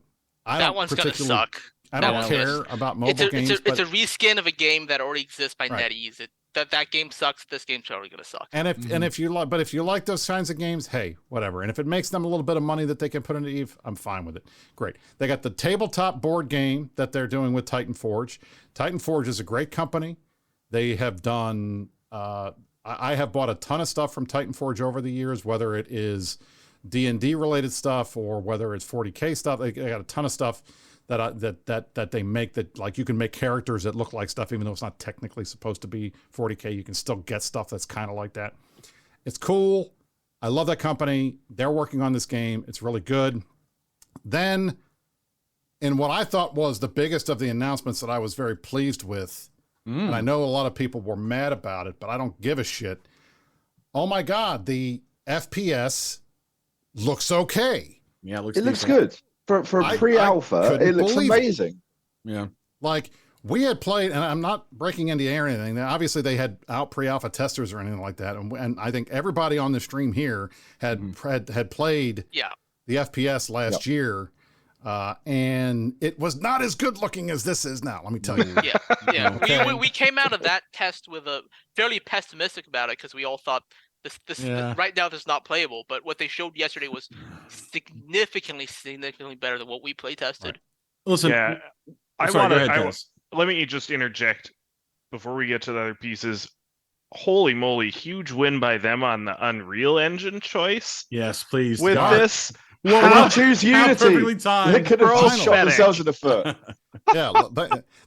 That one's going to suck. I don't care about mobile games. It's a reskin of a game that already exists by NetEase. That game sucks. This game's probably going to suck. And if you like those kinds of games, hey, whatever. And if it makes them a little bit of money that they can put into EVE, I'm fine with it. Great. They got the tabletop board game that they're doing with Titan Forge. Titan Forge is a great company. They have done. I have bought a ton of stuff from Titan Forge over the years, whether it is D&D related stuff or whether it's 40K stuff. They got a ton of stuff that they make that, like, you can make characters that look like stuff, even though it's not technically supposed to be 40K. You can still get stuff that's kind of like that. It's cool. I love that company. They're working on this game. It's really good. Then, in what I thought was the biggest of the announcements that I was very pleased with, and I know a lot of people were mad about it, but I don't give a shit. Oh my God, the FPS looks okay. Yeah, it looks good. For pre-alpha, it looks amazing. Yeah. Like, we had played, and I'm not breaking NDA or anything. Obviously, they had out pre-alpha testers or anything like that. And I think everybody on the stream here had played the FPS last year. And it was not as good looking as this is now, let me tell you. Yeah. Okay. We came out of that test with a fairly pessimistic about it because we all thought this right now this is not playable. But what they showed yesterday was significantly better than what we play tested. Right. Listen, let me just interject before we get to the other pieces. Holy moly, huge win by them on the Unreal Engine choice. Yes, please. With this. Well, we choose Unity. They could have just shot themselves in the foot. Yeah,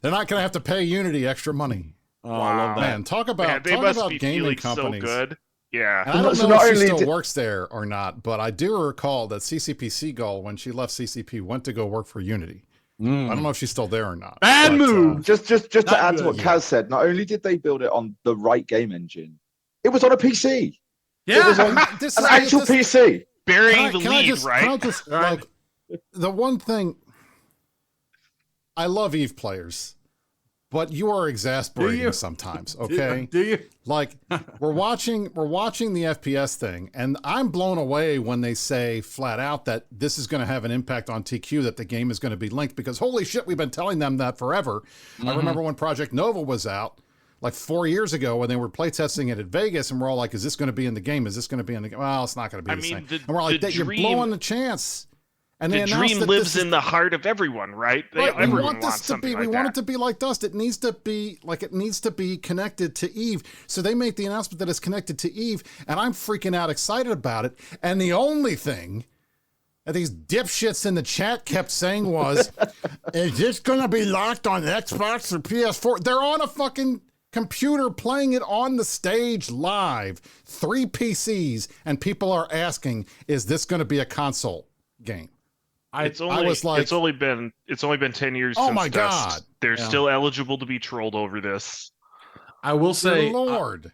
they're not going to have to pay Unity extra money. Oh, wow. I love that. Man, talk about gaming companies. So good. Yeah. And I don't know if she still works there or not, but I do recall that CCP Seagull, when she left CCP, went to go work for Unity. I don't know if she's still there or not. Bad move. Just to add to what Kaz said, not only did they build it on the right game engine, it was on a PC. Yeah, it was on an actual PC. Burying the lead, right? Can I just, like, the one thing, I love EVE players, but you are exasperating sometimes, okay? Do you? Like, we're watching the FPS thing, and I'm blown away when they say flat out that this is going to have an impact on TQ, that the game is going to be linked, because holy shit, we've been telling them that forever. I remember when Project Nova was out, like 4 years ago, when they were playtesting it at Vegas, and we're all like, is this going to be in the game? Is this going to be in the game? Well, it's not going to be the same. And we're like, you're blowing the chance. And the dream lives in the heart of everyone, right? Everyone wants something like that. We want it to be like Dust. It needs to be connected to EVE. So they make the announcement that it's connected to EVE, and I'm freaking out excited about it. And the only thing that these dipshits in the chat kept saying was, is this going to be locked on Xbox or PS4? They're on a fucking computer playing it on the stage live. 3 PCs, and people are asking, is this going to be a console game? It's only been 10 years oh since my Dust. God. They're still eligible to be trolled over this. I will say, Lord.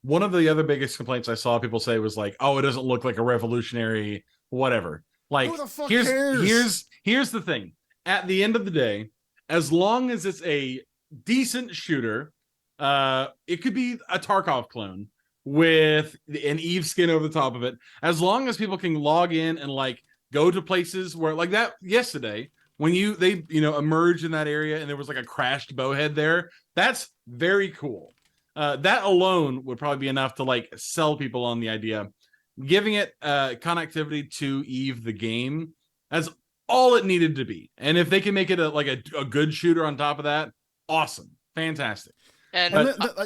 One of the other biggest complaints I saw people say was like, "Oh, it doesn't look like a revolutionary whatever." Like, who the fuck here's cares? here's the thing. At the end of the day, as long as it's a decent shooter, it could be a Tarkov clone with an Eve skin over the top of it. As long as people can log in and like go to places where, like that yesterday, when they emerged in that area and there was like a crashed bowhead there, that's very cool. That alone would probably be enough to like sell people on the idea. Giving it connectivity to Eve the game, that's all it needed to be. And if they can make it a good shooter on top of that, awesome, fantastic. And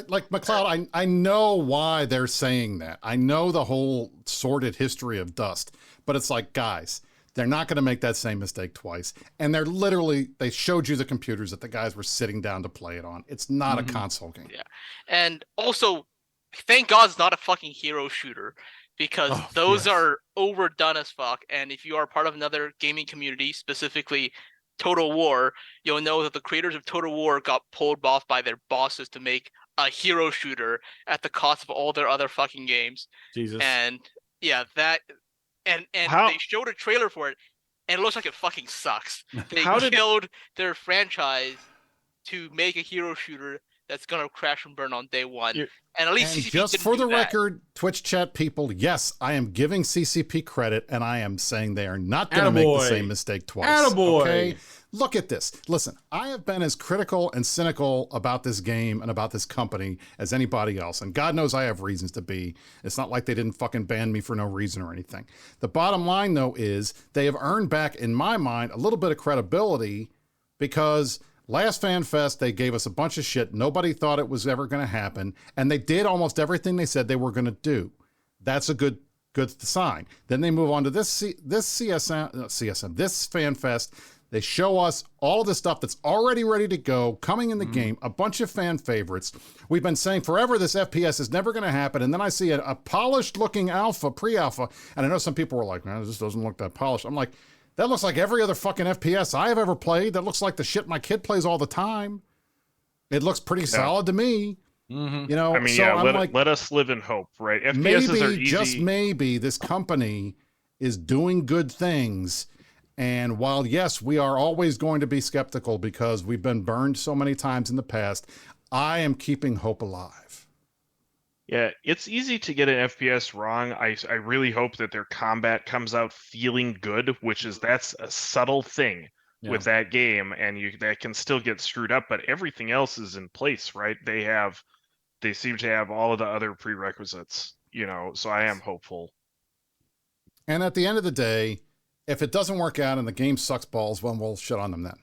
like McLeod, I know why they're saying that. I know the whole sordid history of Dust, but it's like, guys, they're not going to make that same mistake twice. And they showed you the computers that the guys were sitting down to play it on. It's not a console game. Yeah. And also, thank God it's not a fucking hero shooter, because those are overdone as fuck. And if you are part of another gaming community, specifically Total War, you'll know that the creators of Total War got pulled off by their bosses to make a hero shooter at the cost of all their other fucking games. Jesus. And yeah, that... And they showed a trailer for it, and it looks like it fucking sucks. They killed their franchise to make a hero shooter that's gonna crash and burn on day one. And at least CCP just for the record, Twitch chat people, yes, I am giving CCP credit, and I am saying they are not going to make the same mistake twice. Attaboy. Okay, look at this. Listen, I have been as critical and cynical about this game and about this company as anybody else, and God knows I have reasons to be. It's not like they didn't fucking ban me for no reason or anything. The bottom line, though, is they have earned back, in my mind, a little bit of credibility, because last Fanfest, they gave us a bunch of shit. Nobody thought it was ever going to happen. And they did almost everything they said they were going to do. That's a good sign. Then they move on to this Fanfest. They show us all of the stuff that's already ready to go, coming in the game, a bunch of fan favorites. We've been saying forever this FPS is never going to happen. And then I see a polished-looking pre-alpha. And I know some people were like, no, this doesn't look that polished. I'm like, that looks like every other fucking FPS I have ever played. That looks like the shit my kid plays all the time. It looks pretty solid to me. Mm-hmm. You know, I mean, so let us live in hope, right? FPSs maybe, are easy. just maybe, this company is doing good things. And while, yes, we are always going to be skeptical because we've been burned so many times in the past, I am keeping hope alive. Yeah, it's easy to get an FPS wrong. I really hope that their combat comes out feeling good, that's a subtle thing with that game, and that can still get screwed up, but everything else is in place, right? They seem to have all of the other prerequisites, so I am hopeful. And at the end of the day, if it doesn't work out and the game sucks balls, well, we'll shit on them then.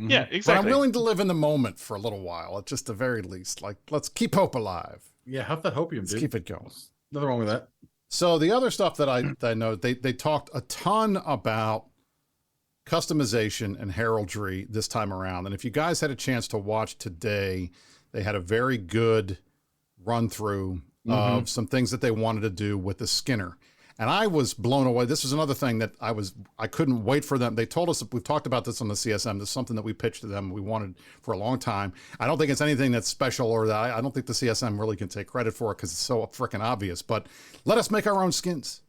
Mm-hmm. Yeah, exactly. But I'm willing to live in the moment for a little while, at just the very least. Like, let's keep hope alive. Yeah, have that hopium, dude. Let's keep it going. Nothing wrong with that. So the other stuff that I know, they talked a ton about customization and heraldry this time around. And if you guys had a chance to watch today, they had a very good run through of some things that they wanted to do with the Skinner. And I was blown away. This was another thing that I couldn't wait for them. They told us, we've talked about this on the CSM, this is something that we pitched to them, we wanted for a long time. I don't think it's anything that's special, or that I don't think the CSM really can take credit for it because it's so freaking obvious, but let us make our own skins.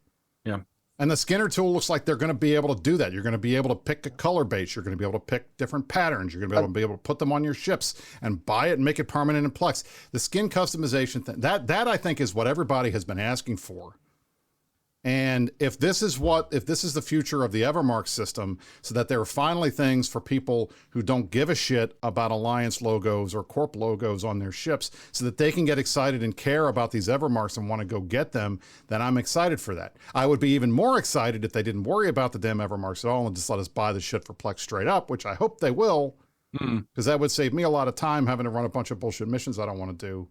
Yeah. And the Skinner tool looks like they're going to be able to do that. You're going to be able to pick a color base. You're going to be able to pick different patterns. You're going to be able to put them on your ships and buy it and make it permanent in Plex. The skin customization thing, that I think is what everybody has been asking for. And if this is the future of the Evermark system, so that there are finally things for people who don't give a shit about Alliance logos or Corp logos on their ships, so that they can get excited and care about these Evermarks and want to go get them, then I'm excited for that. I would be even more excited if they didn't worry about the damn Evermarks at all and just let us buy the shit for Plex straight up, which I hope they will, because that would save me a lot of time having to run a bunch of bullshit missions I don't want to do.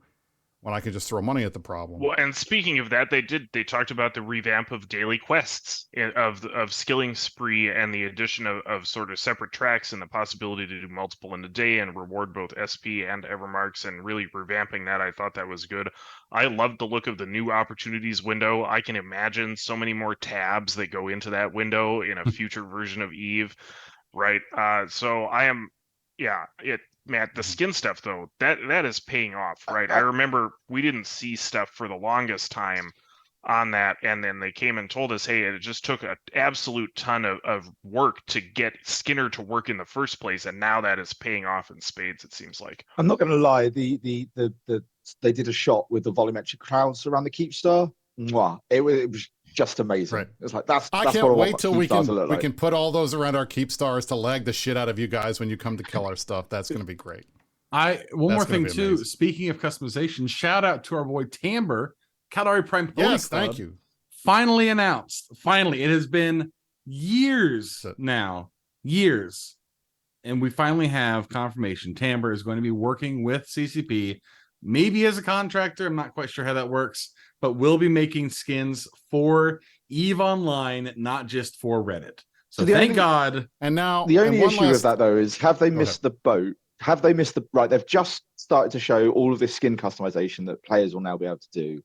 when I can just throw money at the problem. Well, and speaking of that, they talked about the revamp of daily quests, of skilling spree, and the addition of sort of separate tracks and the possibility to do multiple in a day and reward both SP and Evermarks, and really revamping that. I thought that was good. I loved the look of the new opportunities window. I can imagine so many more tabs that go into that window in a future version of Eve, right? So I am, yeah, Matt, the skin stuff though, that is paying off, right? I remember we didn't see stuff for the longest time on that, and then they came and told us, hey, it just took an absolute ton of work to get Skinner to work in the first place, and now that is paying off in spades, it seems like. I'm not going to lie, they did a shot with the volumetric crowds around the Keep Star. Mwah. It was just amazing. Right. It's like that's I what can't wait till we like. can put all those around our Keep Stars to lag the shit out of you guys when you come to kill our stuff. That's going to be great. One more thing too. Amazing. Speaking of customization, shout out to our boy Tamber, Calorie Prime Pony Club. Thank you. Finally announced. Finally, it has been years now, and we finally have confirmation. Tamber is going to be working with CCP, maybe as a contractor. I'm not quite sure how that works, but we'll be making skins for EVE Online, not just for Reddit. So thank God. And now the only issue with that though is, have they missed the boat? Have they missed the right? They've just started to show all of this skin customization that players will now be able to do,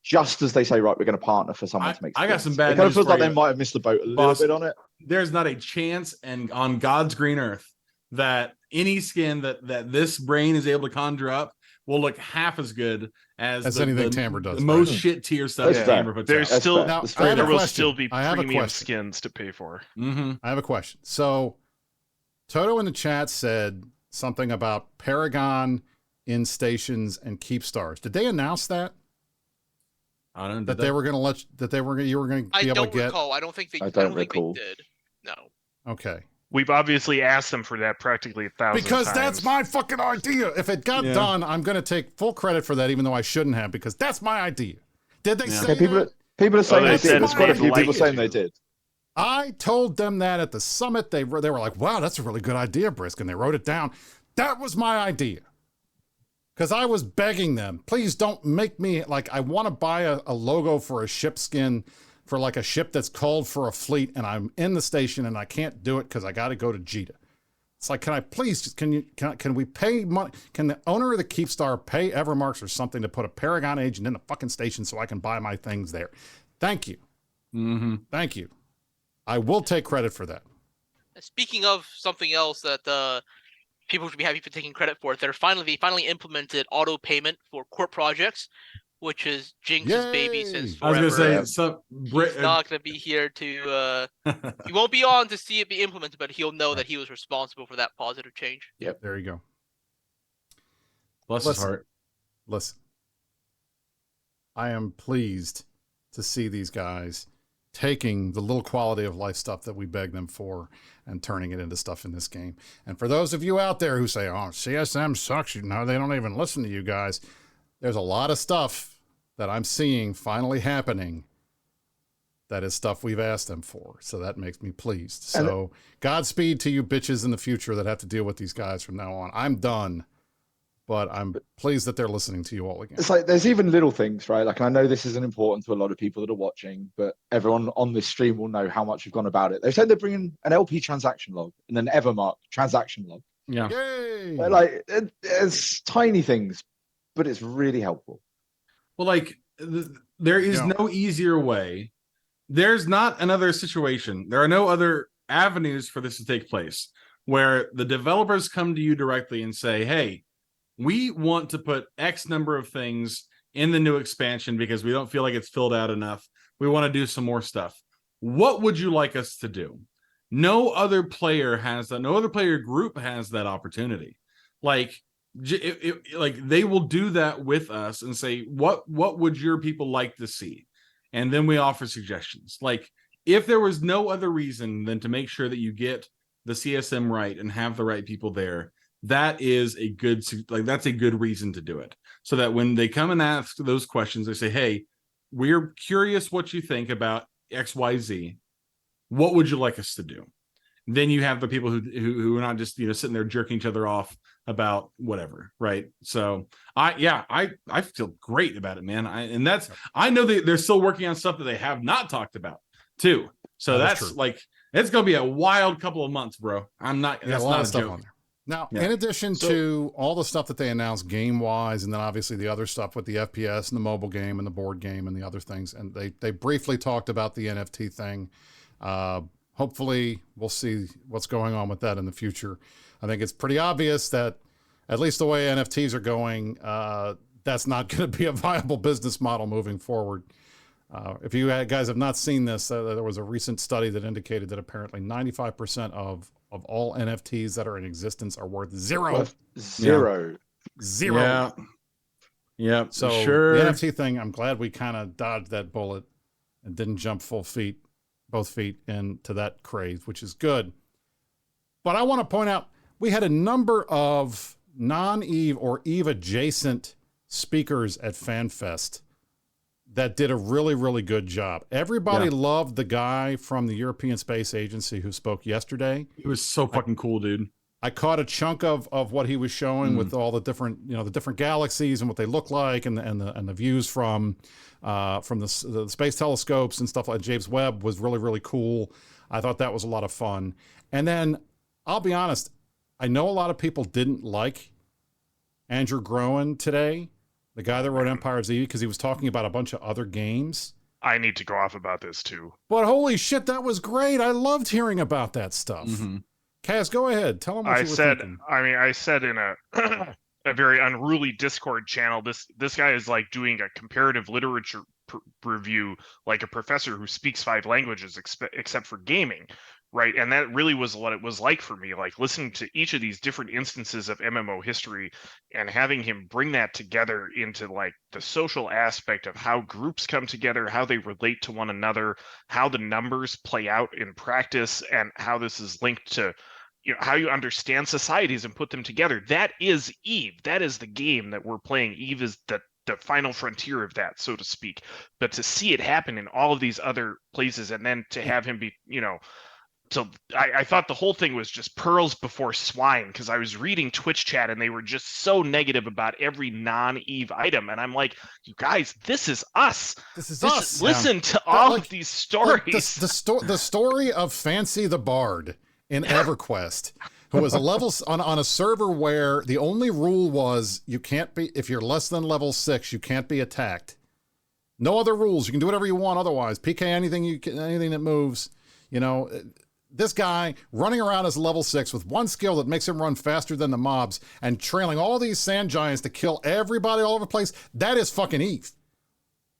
just as they say, right, we're going to partner for someone to make skins. I got some bad news. It kind of feels like they might have missed the boat a little bit on it. There's not a chance, and on God's green earth, that any skin that this brain is able to conjure up will look half as good as anything Tamber does. The most shit tier stuff Tamber puts There's out. still there will still be I have premium a skins to pay for. Mm-hmm. I have a question. So Toto in the chat said something about Paragon in stations and Keep Stars. Did they announce that? I don't know. That they were going to let you were going to be able to get. I don't recall. I don't think they did. No. Okay. We've obviously asked them for that practically 1,000 because times. that's my fucking idea. If it got done, I'm going to take full credit for that, even though I shouldn't have, because that's my idea. Did they say that? People are saying they did. There's quite a few people saying they did. I told them that at the summit. They were like, wow, that's a really good idea, Brisc, and they wrote it down. That was my idea. Because I was begging them, please don't make me, like, I want to buy a logo for a ship skin for like a ship that's called for a fleet, and I'm in the station and I can't do it because I got to go to Jita. It's like, can I please, just, can we pay money? Can the owner of the Keepstar pay Evermarks or something to put a Paragon agent in the fucking station so I can buy my things there? Thank you. Mm-hmm. Thank you. I will take credit for that. Speaking of something else that people should be happy for taking credit for, they finally implemented auto payment for corp projects, which is Jinx's baby since forever. I was going to say, he's not going to be here to. He won't be on to see it be implemented, but he'll know that he was responsible for that positive change. Yep, there you go. Bless his heart. Listen, I am pleased to see these guys taking the little quality of life stuff that we beg them for and turning it into stuff in this game. And for those of you out there who say, oh, CSM sucks, they don't even listen to you guys. There's a lot of stuff that I'm seeing finally happening that is stuff we've asked them for. So that makes me pleased. So Godspeed to you bitches in the future that have to deal with these guys from now on. I'm done, but I'm pleased that they're listening to you all again. It's like, there's even little things, right? Like, I know this isn't important to a lot of people that are watching, but everyone on this stream will know how much you've gone about it. They said they're bringing an LP transaction log and an Evermark transaction log. Yeah. Yay! Like, it's tiny things, but it's really helpful. Well, like, there is no easier way. There's not another situation. There are no other avenues for this to take place where the developers come to you directly and say, hey, we want to put X number of things in the new expansion because we don't feel like it's filled out enough. We want to do some more stuff. What would you like us to do? No other player has that. No other player group has that opportunity. Like, like they will do that with us and say, what would your people like to see? And then we offer suggestions. Like, if there was no other reason than to make sure that you get the CSM right and have the right people there, that is a good, like, that's a good reason to do it. So that when they come and ask those questions, they say, hey, we're curious what you think about XYZ. What would you like us to do? then you have the people who are not just sitting there jerking each other off about whatever, right? So I feel great about it, man. I know that they're still working on stuff that they have not talked about too. So that's like, it's gonna be a wild couple of months, bro. That's not a stuff joke on there. Now, in addition to all the stuff that they announced game-wise, and then obviously the other stuff with the FPS and the mobile game and the board game and the other things, and they briefly talked about the NFT thing. Hopefully, we'll see what's going on with that in the future. I think it's pretty obvious that, at least the way NFTs are going, that's not going to be a viable business model moving forward. If you guys have not seen this, there was a recent study that indicated that apparently 95% of all NFTs that are in existence are worth zero. Zero. Yeah. So sure. the NFT thing, I'm glad we kind of dodged that bullet and didn't jump both feet into that craze, which is good. But I want to point out, we had a number of non-EVE or EVE adjacent speakers at FanFest that did a really, really good job. Everybody loved the guy from the European Space Agency who spoke yesterday. He was so fucking cool, dude. I caught a chunk of what he was showing with all the different, the different galaxies and what they look like, and the views from the space telescopes and stuff like James Webb was really, really cool. I thought that was a lot of fun. And then I'll be honest, I know a lot of people didn't like Andrew Groen today, the guy that wrote Empire's Eve, because he was talking about a bunch of other games. I need to go off about this too. But holy shit, that was great. I loved hearing about that stuff. Kaz, go ahead. Tell them what you were thinking. I said in a a very unruly Discord channel, this guy is like doing a comparative literature review like a professor who speaks 5 languages except for gaming. Right. And that really was what it was like for me, like listening to each of these different instances of MMO history and having him bring that together into like the social aspect of how groups come together, how they relate to one another, how the numbers play out in practice, and how this is linked to how you understand societies and put them together. That is EVE. That is the game that we're playing. EVE is the final frontier of that, so to speak. But to see it happen in all of these other places, and then to have him be, so I thought the whole thing was just pearls before swine, because I was reading Twitch chat and they were just so negative about every non-EVE item. And I'm like, you guys, this is us. This is us. Listen to all of these stories. The story of Fancy the Bard in EverQuest, who was a level on a server where the only rule was you can't be, if you're less than level 6, you can't be attacked. No other rules. You can do whatever you want otherwise. PK anything that moves, This guy running around as level 6 with one skill that makes him run faster than the mobs and trailing all these sand giants to kill everybody all over the place. That is fucking EVE.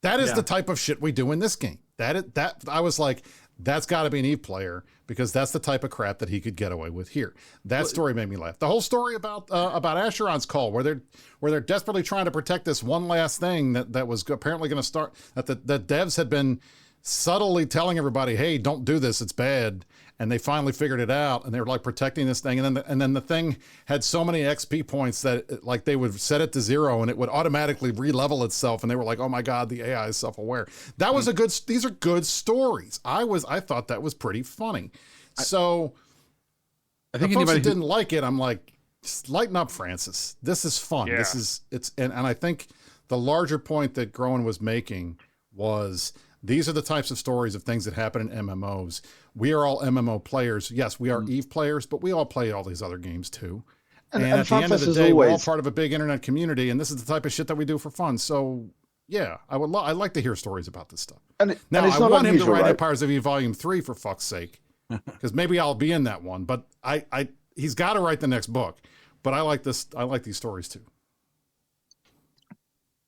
That is the type of shit we do in this game. That I was like, that's got to be an EVE player, because that's the type of crap that he could get away with here. That story made me laugh. The whole story about Asheron's Call, where they're desperately trying to protect this one last thing that was apparently going to start, that the devs had been subtly telling everybody, hey, don't do this, it's bad. And they finally figured it out, and they were like protecting this thing. And then the thing had so many XP points that like they would set it to 0 and it would automatically re-level itself. And they were like, oh my God, the AI is self-aware. That was these are good stories. I thought that was pretty funny. So I think anybody who didn't like it, I'm like, just lighten up, Francis. This is fun. Yeah. And I think the larger point that Groen was making was, these are the types of stories of things that happen in MMOs. We are all MMO players. Yes, we are EVE players, but we all play all these other games too. And at the end of the day, we're all part of a big internet community, and this is the type of shit that we do for fun. So yeah, I'd like to hear stories about this stuff. I want him to write Empires of Eve Volume 3 for fuck's sake, because maybe I'll be in that one. But he's got to write the next book. But I like this. I like these stories too.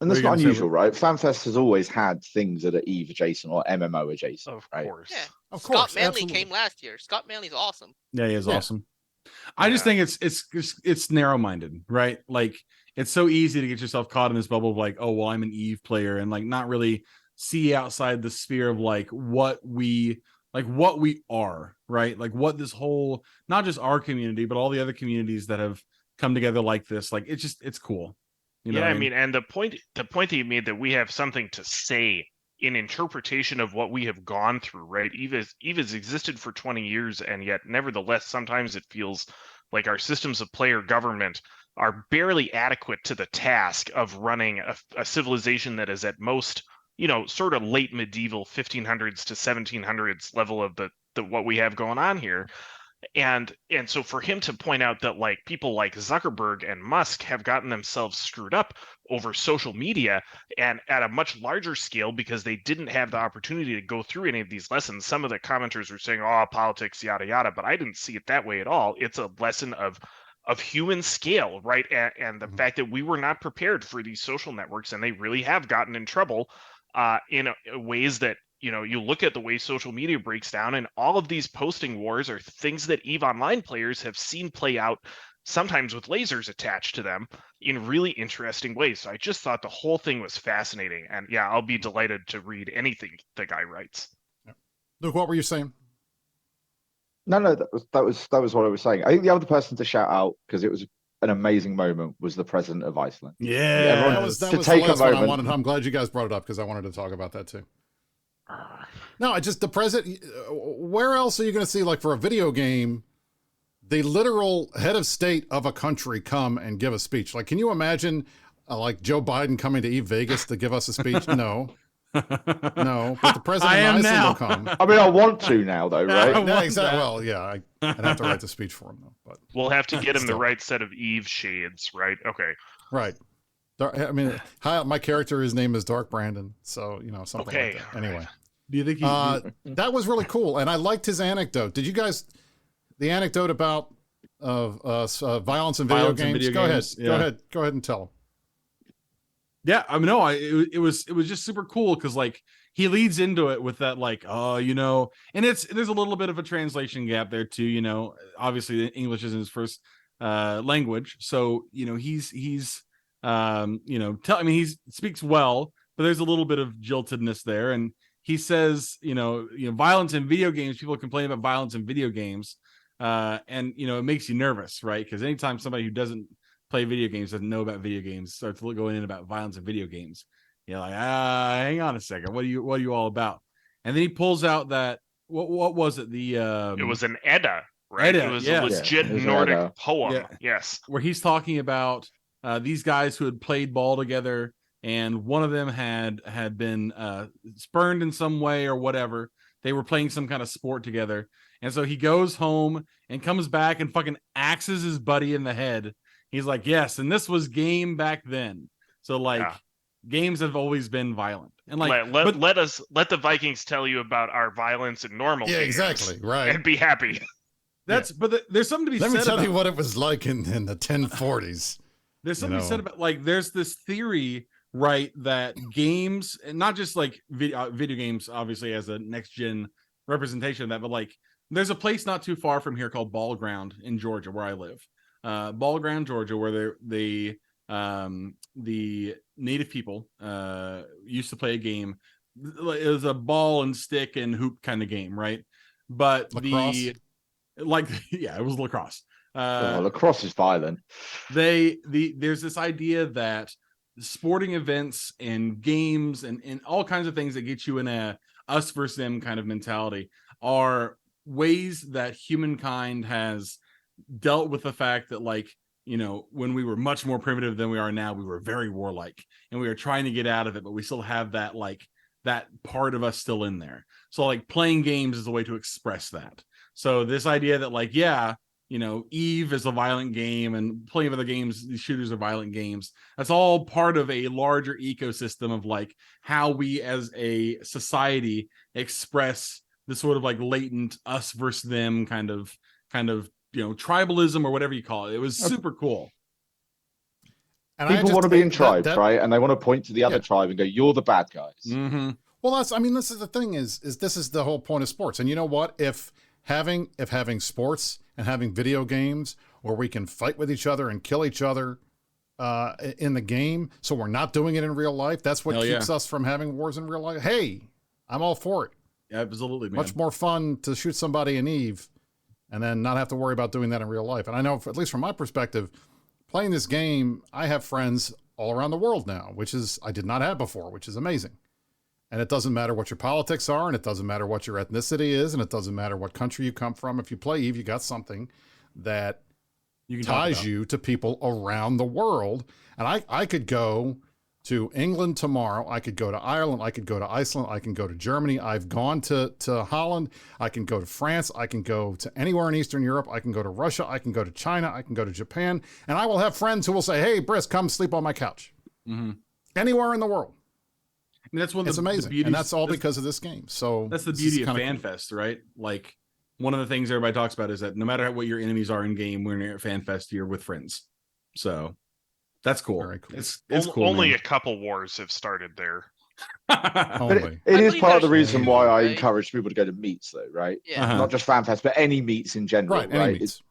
And that's not unusual, right? FanFest has always had things that are EVE adjacent or MMO adjacent. Of course. Yeah. Of course. Scott Manley came last year. Scott Manley's awesome. Yeah, he is awesome. I just think it's narrow-minded, right? Like, it's so easy to get yourself caught in this bubble of like, oh, well, I'm an EVE player, and like not really see outside the sphere of like what we are, right? Like what this whole, not just our community, but all the other communities that have come together like this. Like, it's cool. I mean, and the point that you made, that we have something to say in interpretation of what we have gone through, right? EVE's existed for 20 years, and yet nevertheless, sometimes it feels like our systems of player government are barely adequate to the task of running a civilization that is at most, sort of late medieval 1500s to 1700s level of the what we have going on here. And so for him to point out that like people like Zuckerberg and Musk have gotten themselves screwed up over social media and at a much larger scale because they didn't have the opportunity to go through any of these lessons. Some of the commenters were saying, oh, politics, yada, yada, but I didn't see it that way at all. It's a lesson of human scale, right? And the fact that we were not prepared for these social networks, and they really have gotten in trouble in ways that, you look at the way social media breaks down, and all of these posting wars are things that EVE Online players have seen play out, sometimes with lasers attached to them, in really interesting ways. So I just thought the whole thing was fascinating, and yeah, I'll be delighted to read anything the guy writes. Luke, what were you saying? No, that was what I was saying. I think the other person to shout out, because it was an amazing moment, was the president of Iceland. Yeah, that was the last one I wanted. I'm glad you guys brought it up because I wanted to talk about that too. No, the president. Where else are you going to see, like for a video game, the literal head of state of a country come and give a speech? Like, can you imagine, like Joe Biden coming to EVE Vegas to give us a speech? No, no. But the president of Iceland will come. I mean, I want to now, though, right? Yeah, exactly. Well, yeah, I'd have to write the speech for him, though. But we'll have to get him the right set of EVE shades, right? Okay. Right. I mean, my character, his name is Dark Brandon, so something like that. Anyway, do you think that was really cool, and I liked his anecdote. Did you guys the anecdote about violence in video games? Go ahead and tell him. Yeah, I mean, no, it was just super cool because like he leads into it with that like, and there's a little bit of a translation gap there too. Obviously English isn't his first language, so he's he speaks well, but there's a little bit of jiltedness there. And he says, violence in video games, people complain about violence in video games. And it makes you nervous, right? Because anytime somebody who doesn't play video games, doesn't know about video games, starts going in about violence in video games, you're like, hang on a second. What are you all about? And then he pulls out that, what was it? It was an Edda, right? Edda, it was a legit Nordic poem. Yeah. Yes. Where he's talking about these guys who had played ball together, and one of them had been spurned in some way or whatever. They were playing some kind of sport together. And so he goes home and comes back and fucking axes his buddy in the head. He's like, yes, and this was game back then. So like games have always been violent. And like let the Vikings tell you about our violence in normal games. Exactly. Right. And be happy. But there's something to be said. Let me tell you what it was like in the 1040s. There's something said about like there's this theory, right, that games, and not just like video games, obviously as a next gen representation of that, but like there's a place not too far from here called Ball Ground in Georgia, where I live. Ball Ground, Georgia, where the native people used to play a game. It was a ball and stick and hoop kind of game, right? But lacrosse? it was lacrosse. Lacrosse is violent. There's this idea that sporting events and games and all kinds of things that get you in a us versus them kind of mentality are ways that humankind has dealt with the fact that like when we were much more primitive than we are now, we were very warlike and we were trying to get out of it, but we still have that like that part of us still in there. So like playing games is a way to express that. So this idea that like EVE is a violent game and plenty of other games, these shooters are violent games. That's all part of a larger ecosystem of like how we as a society express this sort of like latent us versus them kind of tribalism or whatever you call it. It was super cool. And people want to be in tribes, right? And they want to point to the other tribe and go, "You're the bad guys." Mm-hmm. Well, this is the thing is this is the whole point of sports. And you know what? If having sports and having video games where we can fight with each other and kill each other in the game, so we're not doing it in real life, that's what keeps us from having wars in real life. Hey, I'm all for it. Absolutely, man. Much more fun to shoot somebody in EVE and then not have to worry about doing that in real life. And I know, at least from my perspective, playing this game, I have friends all around the world now, which is I did not have before, which is amazing. And it doesn't matter what your politics are, and it doesn't matter what your ethnicity is, and it doesn't matter what country you come from. If you play Eve, you got something that ties you to people around the world. And I could go to England tomorrow. I could go to Ireland. I could go to Iceland. I can go to Germany. I've gone to Holland. I can go to France. I can go to anywhere in Eastern Europe. I can go to Russia. I can go to China. I can go to Japan. And I will have friends who will say, hey, Brisc, come sleep on my couch. Anywhere in the world. And that's one of it's amazing. And that's all because of this game. So that's the beauty of Fanfest, right? Like, one of the things everybody talks about is that no matter what your enemies are in game, when you're at Fanfest, you're with friends. So that's cool. Very cool. It's cool. Only a couple wars have started there. But it is part of the reason why I encourage people to go to meets, though, right? Yeah. Not just Fanfest, but any meets in general, right?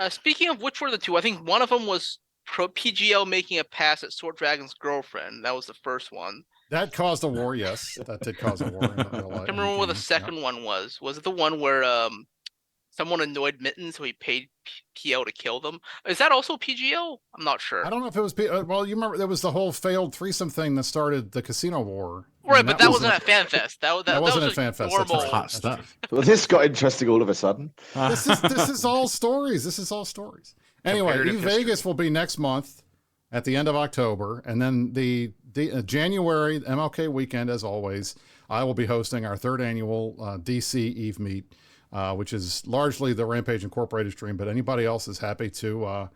Speaking of which were the two, I think one of them was PGL making a pass at Sword Dragon's girlfriend. That was the first one. That caused a war, yes. That did cause a war in real life. I don't remember what the second one was. Was it the one where someone annoyed Mitten, so he paid PL to kill them? Is that also PGL? I'm not sure. I don't know if it was well, you remember there was the whole failed threesome thing that started the casino war. Right, but that wasn't at Fanfest. That wasn't at Fanfest. Normal. That's hot stuff. Well, this got interesting all of a sudden. This is all stories. This is all stories. Anyway, Vegas will be next month at the end of October, and then the January MLK weekend, as always, I will be hosting our third annual DC Eve meet, which is largely the Rampage Incorporated stream, but anybody else is happy to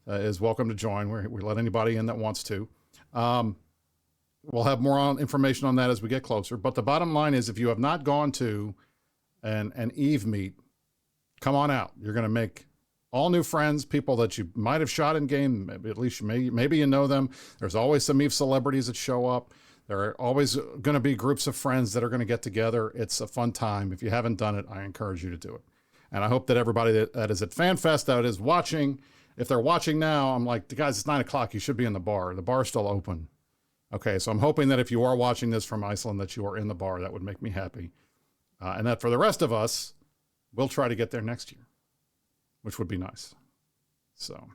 is welcome to join. We let anybody in that wants to. We'll have more information on that as we get closer. But the bottom line is, if you have not gone to an Eve meet, come on out. You're going to make all new friends, people that you might have shot in game. Maybe at least maybe you know them. There's always some Eve celebrities that show up. There are always going to be groups of friends that are going to get together. It's a fun time. If you haven't done it, I encourage you to do it. And I hope that everybody that is at Fanfest, that is watching, if they're watching now, I'm like, guys, it's 9 o'clock. You should be in the bar. The bar's still open. Okay, so I'm hoping that if you are watching this from Iceland, that you are in the bar. That would make me happy. And that for the rest of us, we'll try to get there next year, which would be nice. So,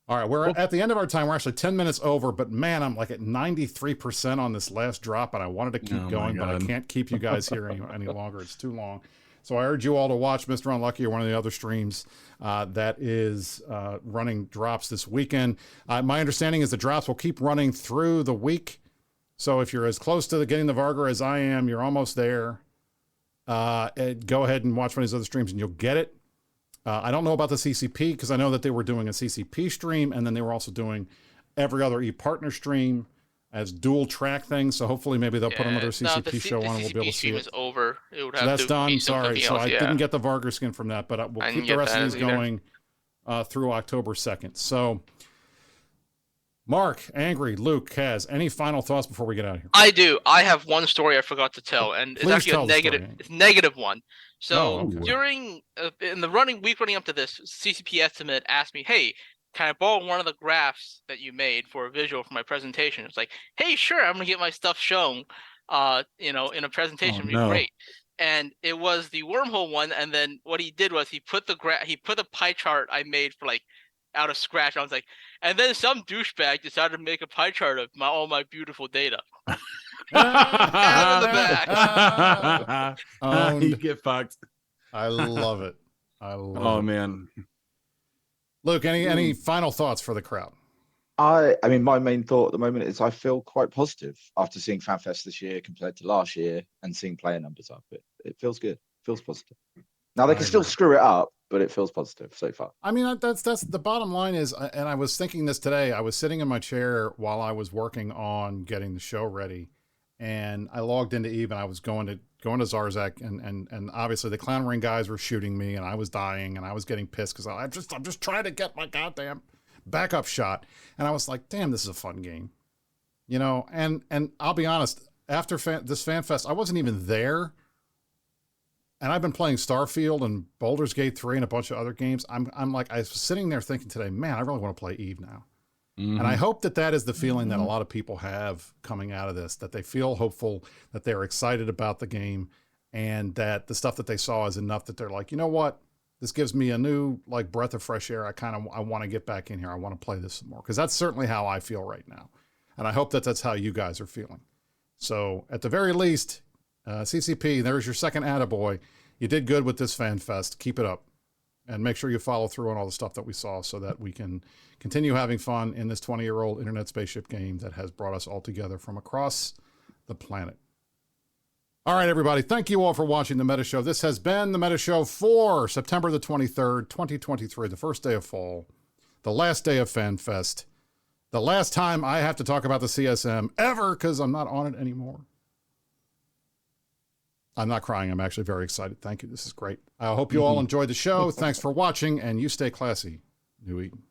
all right, we're at the end of our time. We're actually 10 minutes over, but man, I'm like at 93% on this last drop, and I wanted to keep going, but I can't keep you guys here any longer. It's too long. So I urge you all to watch Mr. Unlucky or one of the other streams that is running drops this weekend. My understanding is the drops will keep running through the week. So if you're as close to getting the Vargar as I am, you're almost there. Go ahead and watch one of these other streams and you'll get it. I don't know about the CCP because I know that they were doing a CCP stream and then they were also doing every other e-partner stream as dual track things. So hopefully maybe they'll put another CCP show on and we'll be able to see it. Is over. It would have so that's to done. be Sorry. So else, I didn't get the Vargar skin from that, but we'll keep the rest of these going through October 2nd. So Mark, Angry, Luke, Kaz, any final thoughts before we get out of here? I do. I have one story I forgot to tell, and it's actually a negative one. So during in the week running up to this, CCP Estimate asked me, "Hey, can I borrow one of the graphs that you made for a visual for my presentation?" It's like, "Hey, sure, I'm gonna get my stuff shown, in a presentation. It'd be great." And it was the wormhole one, and then what he did was he put the pie chart I made for like out of scratch. I was like, and then some douchebag decided to make a pie chart of all my beautiful data. Out in the back. You get fucked. I love it. Oh man. Luke, any final thoughts for the crowd? I mean, my main thought at the moment is I feel quite positive after seeing Fanfest this year compared to last year and seeing player numbers up. It feels good. It feels positive. Now they can still screw it up, but it feels positive so far. I mean, that's the bottom line is, and I was thinking this today. I was sitting in my chair while I was working on getting the show ready, and I logged into Eve and I was going to Zarzak, and obviously the Clown Ring guys were shooting me, and I was dying, and I was getting pissed because I'm just trying to get my goddamn backup shot, and I was like, damn, this is a fun game, And I'll be honest, after this Fanfest, I wasn't even there. And I've been playing Starfield and Baldur's Gate 3 and a bunch of other games. I'm like, I was sitting there thinking today, man, I really want to play Eve now. Mm-hmm. And I hope that is the feeling that a lot of people have coming out of this, that they feel hopeful, that they're excited about the game, and that the stuff that they saw is enough that they're like, you know what? This gives me a new breath of fresh air. I want to get back in here. I want to play this some more. Because that's certainly how I feel right now. And I hope that that's how you guys are feeling. So at the very least, CCP, there's your second attaboy. You did good with this FanFest. Keep it up. And make sure you follow through on all the stuff that we saw so that we can continue having fun in this 20-year-old internet spaceship game that has brought us all together from across the planet. All right, everybody. Thank you all for watching The Meta Show. This has been The Meta Show for September the 23rd, 2023, the first day of fall, the last day of FanFest, the last time I have to talk about the CSM ever because I'm not on it anymore. I'm not crying. I'm actually very excited. Thank you. This is great. I hope you all enjoyed the show. Thanks for watching, and you stay classy, New Eden.